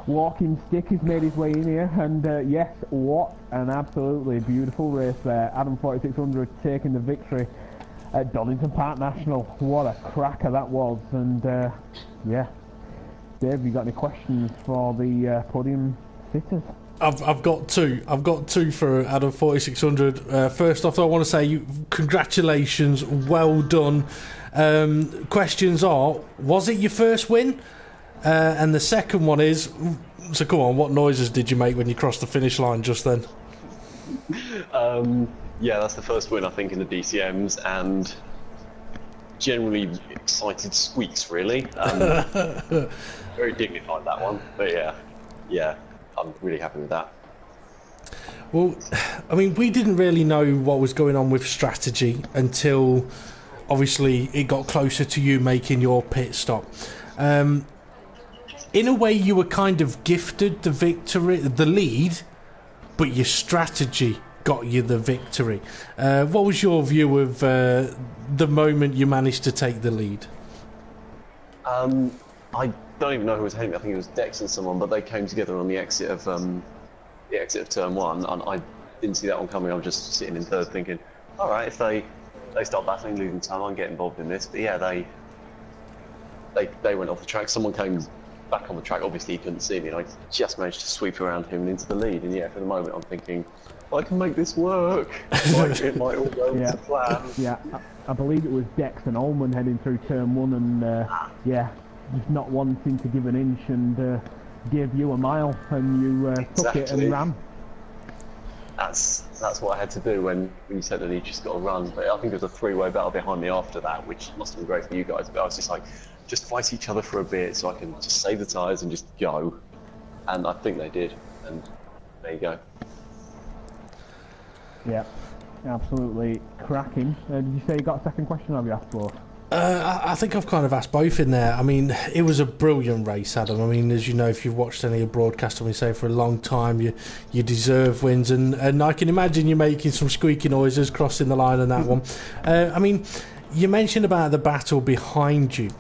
[SPEAKER 2] walking stick has made his way in here, and yes, what an absolutely beautiful race there. Adam 4600 taking the victory at Donington Park National. What a cracker that was, and yeah. Dave, have you got any questions for the podium sitters?
[SPEAKER 1] I've got two. I've got two for Adam 4600. First off, I want to say congratulations, well done. Questions are: was it your first win? And the second one is: so come on, what noises did you make when you crossed the finish line just then?
[SPEAKER 3] Yeah, that's the first win I think in the DTMs, and generally excited squeaks really. Very dignified that one, but yeah. I'm really happy with that.
[SPEAKER 1] Well, I mean, we didn't really know what was going on with strategy until obviously it got closer to you making your pit stop. In a way, you were kind of gifted the victory, the lead, but your strategy got you the victory. What was your view of the moment you managed to take the lead?
[SPEAKER 3] I don't even know who was heading. I think it was Dex and someone, but they came together on the exit of turn one, and I didn't see that one coming. I was just sitting in third, thinking, all right, if they start battling, losing time, I can get involved in this. But yeah, they went off the track. Someone came back on the track. Obviously, he couldn't see me, and I just managed to sweep around him and into the lead. And yeah, for the moment, I'm thinking, I can make this work. It might all go to plan.
[SPEAKER 2] Yeah, I believe it was Dex and Ullman heading through turn one, and just not wanting to give an inch, and gave you a mile, and you took it and ran.
[SPEAKER 3] That's what I had to do when you said that he just got to run. But I think there was a three-way battle behind me after that, which must have been great for you guys. But I was just like, just fight each other for a bit so I can just save the tyres and just go. And I think they did. And there you go.
[SPEAKER 2] Yeah, absolutely cracking. Did you say you got a second question, or have you asked both?
[SPEAKER 1] I think I've kind of asked both in there. I mean, it was a brilliant race, Adam. I mean, as you know, if you've watched any of the broadcasts, we say for a long time, you deserve wins, and I can imagine you making some squeaky noises crossing the line on that one. I mean, you mentioned about the battle behind you.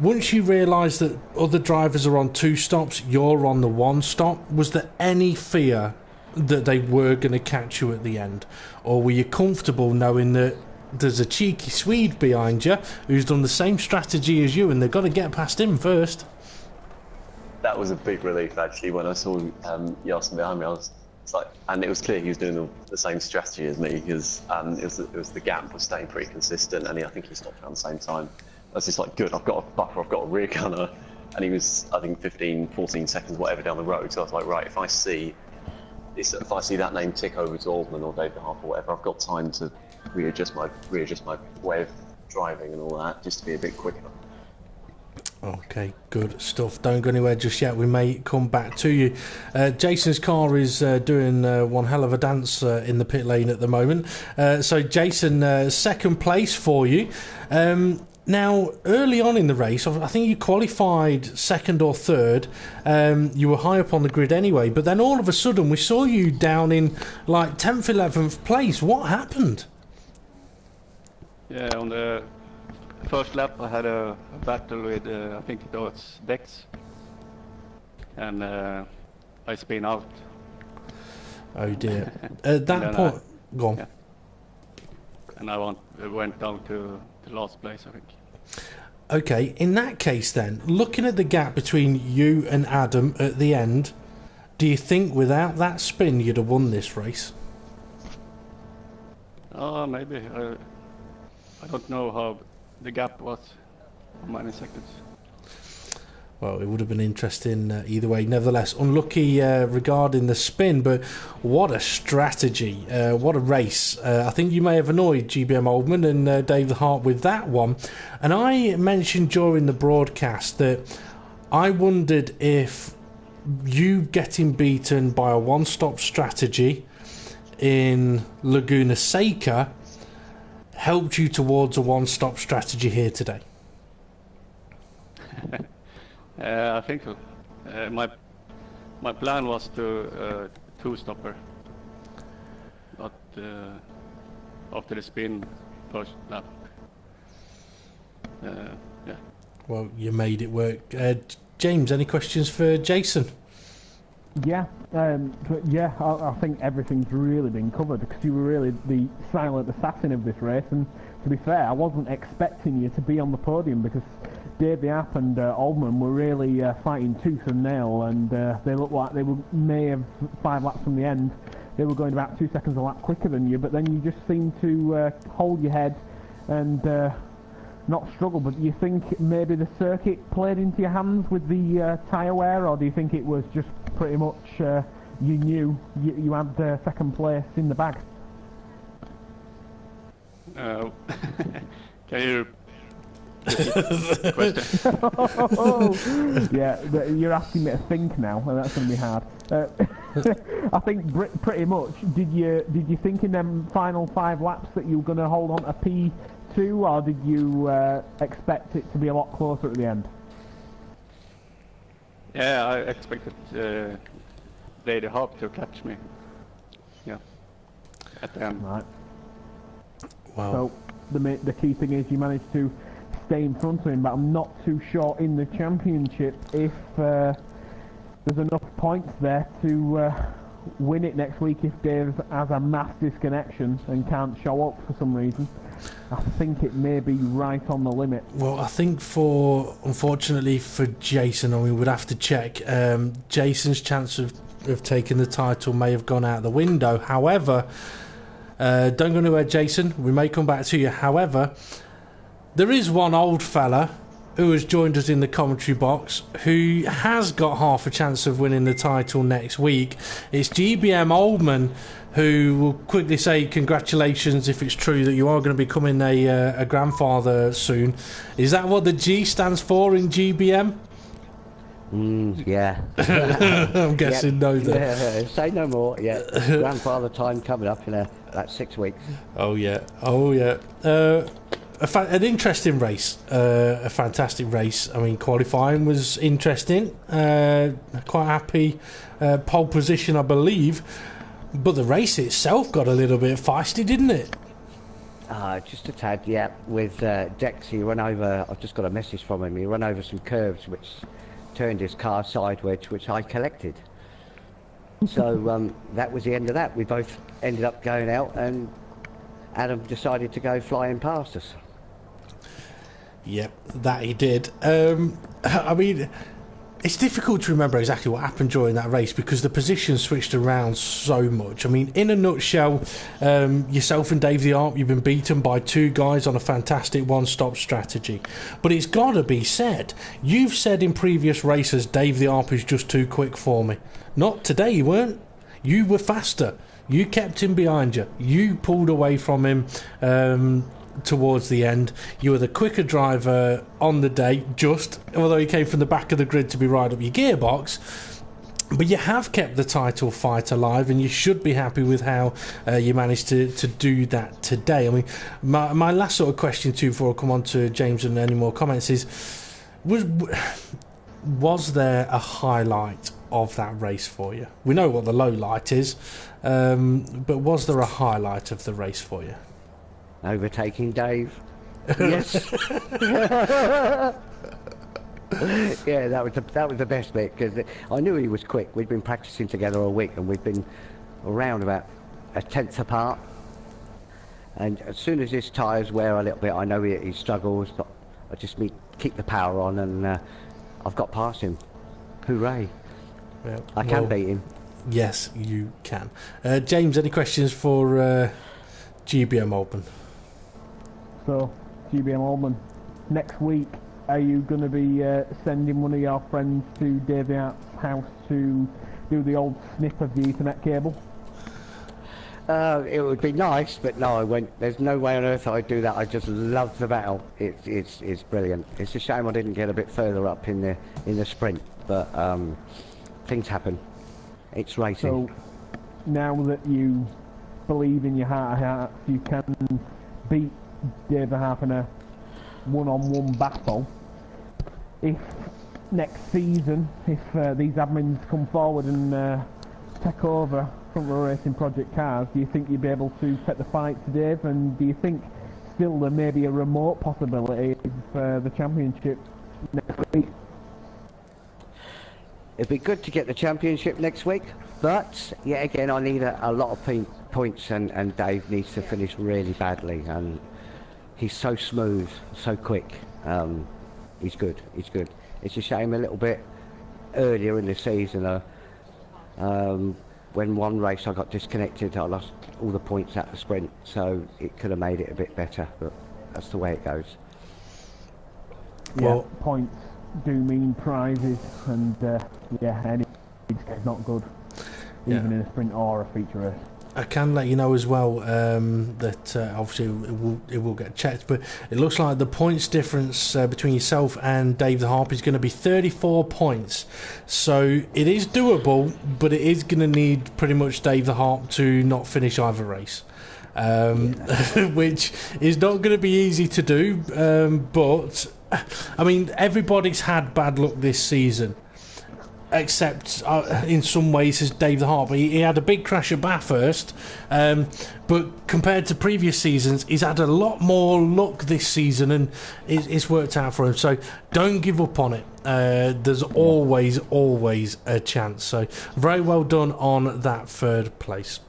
[SPEAKER 1] Once you realised that other drivers are on 2 stops, you're on the 1 stop, was there any fear that they were going to catch you at the end? Or were you comfortable knowing that there's a cheeky Swede behind you who's done the same strategy as you and they've got to get past him first?
[SPEAKER 3] That was a big relief, actually, when I saw Yasin behind me. I was like, and it was clear he was doing the same strategy as me, because it was the gap was staying pretty consistent, and I think he stopped around the same time. I was just like, good, I've got a buffer, I've got a rear gunner, and he was, I think, 15, 14 seconds, whatever, down the road. So I was like, right, if I see that name tick over to Aldman or David Harper or whatever, I've got time to readjust my way of driving and all that, just to be a bit quicker.
[SPEAKER 1] Okay, good stuff. Don't go anywhere just yet. We may come back to you. Jason's car is doing one hell of a dance in the pit lane at the moment. So, Jason, second place for you. Now, early on in the race, I think you qualified second or third. You were high up on the grid anyway, but then all of a sudden we saw you down in like 10th, 11th place. What happened?
[SPEAKER 4] Yeah, on the first lap I had a battle with, I think it was Dex, and I spin out.
[SPEAKER 1] Oh dear. At that point, go on.
[SPEAKER 4] Yeah. And I went down to the last place, I think.
[SPEAKER 1] Okay, in that case then, looking at the gap between you and Adam at the end, do you think without that spin you'd have won this race?
[SPEAKER 4] Maybe. I don't know how the gap was, how many seconds.
[SPEAKER 1] Well, it would have been interesting either way. Nevertheless, unlucky regarding the spin, but what a strategy. What a race. I think you may have annoyed GBM Oldman and David Hart with that one. And I mentioned during the broadcast that I wondered if you getting beaten by a one-stop strategy in Laguna Seca helped you towards a one-stop strategy here today.
[SPEAKER 4] I think so. My plan was to two-stopper, but after the spin first lap. Yeah.
[SPEAKER 1] Well, you made it work. James, any questions for Jason?
[SPEAKER 2] Yeah, I think everything's really been covered, because you were really the silent assassin of this race, and to be fair, I wasn't expecting you to be on the podium, because Davey App and Aldman were really fighting tooth and nail, and they looked like they may have 5 laps from the end. They were going about 2 seconds a lap quicker than you, but then you just seemed to hold your head and not struggle. But do you think maybe the circuit played into your hands with the tyre wear, or do you think it was just pretty much you knew you had second place in the bag?
[SPEAKER 4] Can you question?
[SPEAKER 2] Yeah, you're asking me to think now, and that's going to be hard. I think pretty much. Did you think in them final 5 laps that you were going to hold on to P2 2, or did you expect it to be a lot closer at the end?
[SPEAKER 4] Yeah, I expected Lady Hawk to catch me. Yeah, at the end.
[SPEAKER 2] Right.
[SPEAKER 1] Wow.
[SPEAKER 2] So the key thing is you managed to stay in front of him, but I'm not too sure in the championship if there's enough points there to win it next week if Dave has a mass disconnection and can't show up for some reason. I think it may be right on the limit.
[SPEAKER 1] Well, I think unfortunately for Jason, I mean, we'd have to check. Jason's chance of taking the title may have gone out the window. However, don't go anywhere, Jason. We may come back to you. However, there is one old fella who has joined us in the commentary box who has got half a chance of winning the title next week. It's GBM Oldman, who will quickly say congratulations if it's true that you are going to be becoming a grandfather soon. Is that what the G stands for in GBM?
[SPEAKER 5] Yeah.
[SPEAKER 1] I'm guessing no.
[SPEAKER 5] Yeah, say no more. Yeah, grandfather time coming up in about 6 weeks.
[SPEAKER 1] Oh yeah. An interesting race, a fantastic race. I mean, qualifying was interesting. Quite happy pole position, I believe. But the race itself got a little bit feisty, didn't it?
[SPEAKER 5] Just a tad, yeah. With Dex, he ran over. I've just got a message from him. He ran over some curves, which turned his car sideways, which I collected. So that was the end of that. We both ended up going out, and Adam decided to go flying past us.
[SPEAKER 1] Yep, that he did. I mean, it's difficult to remember exactly what happened during that race because the position switched around so much. I mean, in a nutshell, yourself and Dave the Arp, you've been beaten by two guys on a fantastic one-stop strategy. But it's got to be said, you've said in previous races, Dave the Arp is just too quick for me. Not today, you weren't. You were faster. You kept him behind you. You pulled away from him towards the end. You were the quicker driver on the day, although he came from the back of the grid to be right up your gearbox. But you have kept the title fight alive, and you should be happy with how you managed to do that today. I mean, my last sort of question to you before I come on to James and any more comments is, was there a highlight of that race for you? We know what the low light is, but was there a highlight of the race for you?
[SPEAKER 5] Overtaking Dave. Yes. Yeah, that was the best bit because I knew he was quick. We'd been practicing together all week, and we'd been around about a tenth apart. And as soon as his tyres wear a little bit, I know he struggles. But I just keep the power on, and I've got past him. Hooray!
[SPEAKER 1] Yeah,
[SPEAKER 5] I can beat him.
[SPEAKER 1] Yes, you can. James, any questions for GBM Open?
[SPEAKER 2] So, GBM Oldman, next week, are you going to be sending one of your friends to Dave the Arp's house to do the old snip of the Ethernet cable?
[SPEAKER 5] It would be nice, but no, I won't. There's no way on earth I'd do that. I just love the battle. It's brilliant. It's a shame I didn't get a bit further up in the sprint, but things happen. It's racing.
[SPEAKER 2] So, now that you believe in your heart of hearts, you can beat Dave the Arp in a one-on-one battle. If next season, if these admins come forward and take over Front Row Racing ProjectCARS, do you think you'd be able to take the fight to Dave? And do you think still there may be a remote possibility of the championship next week?
[SPEAKER 5] It'd be good to get the championship next week, but yet again I need a lot of points, and Dave needs to finish really badly, and he's so smooth, so quick. He's good. It's a shame a little bit earlier in the season when one race I got disconnected, I lost all the points at the sprint, so it could have made it a bit better, but that's the way it goes.
[SPEAKER 2] Well, points do mean prizes, and any is not good, even in a sprint or a feature race.
[SPEAKER 1] I can let you know as well that obviously it will get checked, but it looks like the points difference between yourself and Dave the Harp is going to be 34 points. So it is doable, but it is going to need pretty much Dave the Harp to not finish either race. which is not going to be easy to do. But I mean, everybody's had bad luck this season, except in some ways as Dave the Harp. He had a big crash at Bathurst, but compared to previous seasons, he's had a lot more luck this season, and it's worked out for him. So don't give up on it. There's always a chance. So very well done on that third place.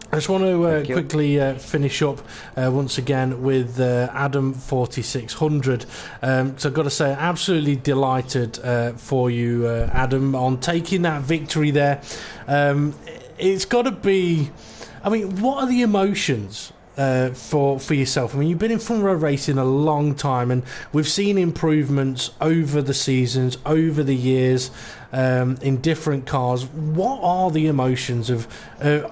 [SPEAKER 1] I just want to quickly finish up once again with Adam 4600. So I've got to say, absolutely delighted for you, Adam, on taking that victory there. It's got to be... I mean, what are the emotions for yourself? I mean, you've been in front row racing a long time, and we've seen improvements over the seasons, over the years, in different cars. What are the emotions of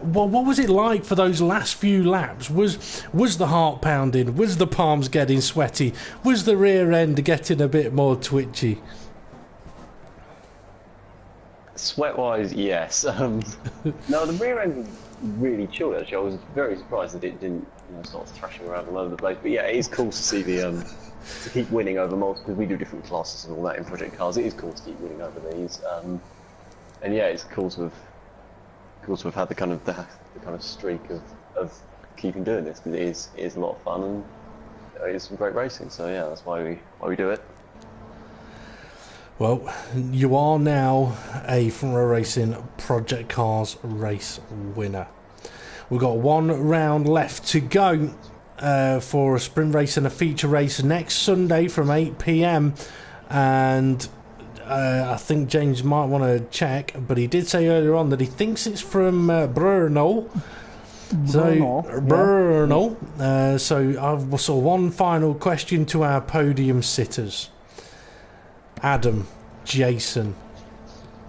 [SPEAKER 1] what was it like for those last few laps? Was the heart pounding? Was the palms getting sweaty? Was the rear end getting a bit more twitchy?
[SPEAKER 3] Sweat wise, yes. No, the rear end was really chilled actually. I was very surprised that it didn't start thrashing around all over the place. But yeah, it is cool to see the to keep winning over multiple, because we do different classes and all that in Project Cars. It is cool to keep winning over these, and yeah, it's cool to have had the kind of streak of keeping doing this, because it is a lot of fun and it is some great racing. So yeah, that's why we do it.
[SPEAKER 1] Well, you are now a Front Row Racing Project Cars race winner. We've got one round left to go for a sprint race and a feature race next Sunday from 8 p.m. And I think James might want to check, but he did say earlier on that he thinks it's from Brno. Brno. So I've saw one final question to our podium sitters. Adam, Jason,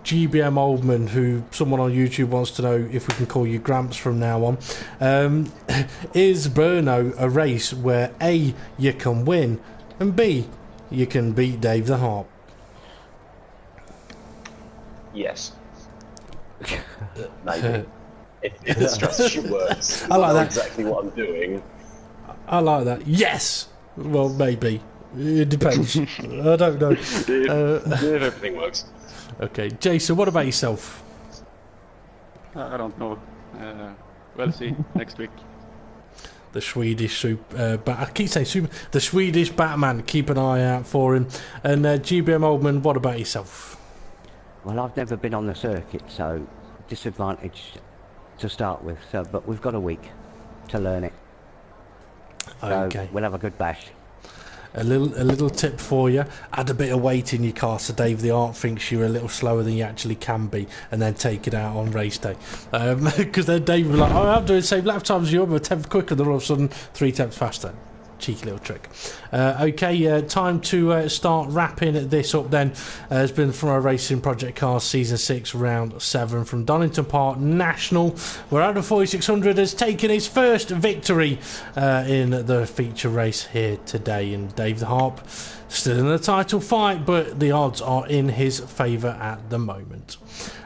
[SPEAKER 1] GBM Oldman, who someone on YouTube wants to know if we can call you Gramps from now on. Is Brno a race where A, you can win, and B, you can beat Dave the Harp?
[SPEAKER 3] Yes. Maybe. If the strategy works,
[SPEAKER 1] I like that.
[SPEAKER 3] Exactly what I'm doing.
[SPEAKER 1] I like that. Yes! Well, maybe. It depends. I don't know.
[SPEAKER 3] If everything works.
[SPEAKER 1] Okay, Jason, what about yourself?
[SPEAKER 4] I don't know. We'll see next week.
[SPEAKER 1] The Swedish I keep saying the Swedish Batman. Keep an eye out for him. And GBM Oldman, what about yourself?
[SPEAKER 5] Well, I've never been on the circuit, so disadvantage to start with. So, but we've got a week to learn it. So
[SPEAKER 1] Okay.
[SPEAKER 5] we'll have a good bash.
[SPEAKER 1] A little tip for you: add a bit of weight in your car so Dave the Art thinks you're a little slower than you actually can be, and then take it out on race day. Because then Dave will be like, "Oh, I'm doing the same lap times as you, I'm a tenth quicker," then all of a sudden 3 tenths faster. Cheeky little trick. Okay, time to start wrapping this up then. It's been from our Racing Project Cars Season 6 Round 7 from Donington Park National, where Adam 4600 has taken his first victory in the feature race here today. And Dave the Harp still in the title fight, but the odds are in his favour at the moment.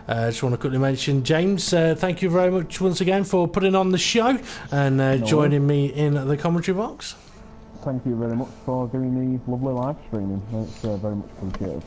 [SPEAKER 1] Just want to quickly mention, James, thank you very much once again for putting on the show and joining me in the commentary box.
[SPEAKER 2] Thank you very much for doing the lovely live streaming. It's very much appreciated.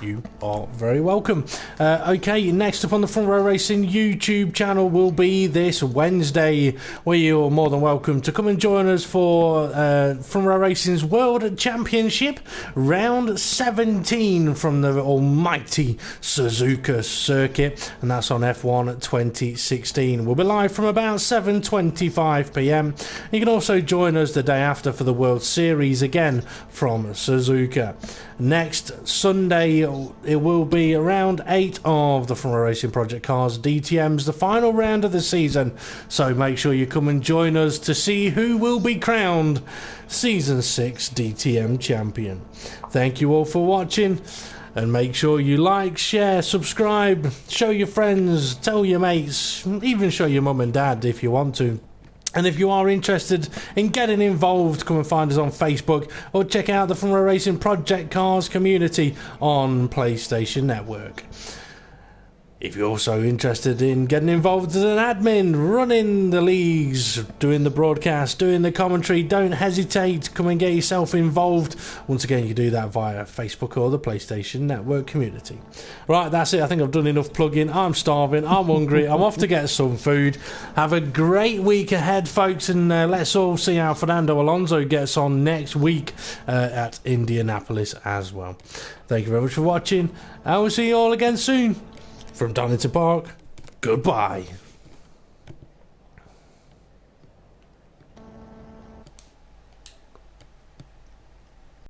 [SPEAKER 1] You are very welcome. Okay, next up on the Front Row Racing YouTube channel will be this Wednesday, where you're more than welcome to come and join us for Front Row Racing's World Championship Round 17 from the almighty Suzuka circuit, and that's on F1 2016. We'll be live from about 7:25 p.m. You can also join us the day after for the World Series again from Suzuka. Next Sunday, it will be round 8 of the Front Row Racing Project Cars DTMs, the final round of the season. So make sure you come and join us to see who will be crowned Season 6 DTM champion. Thank you all for watching, and make sure you like, share, subscribe, show your friends, tell your mates, even show your mum and dad if you want to. And if you are interested in getting involved, come and find us on Facebook or check out the Front Row Racing Project Cars community on PlayStation Network. If you're also interested in getting involved as an admin, running the leagues, doing the broadcast, doing the commentary, don't hesitate. Come and get yourself involved. Once again, you can do that via Facebook or the PlayStation Network community. Right, that's it. I think I've done enough plugging. I'm starving. I'm hungry. I'm off to get some food. Have a great week ahead, folks, and let's all see how Fernando Alonso gets on next week at Indianapolis as well. Thank you very much for watching. I will see you all again soon. From Donington Park, goodbye.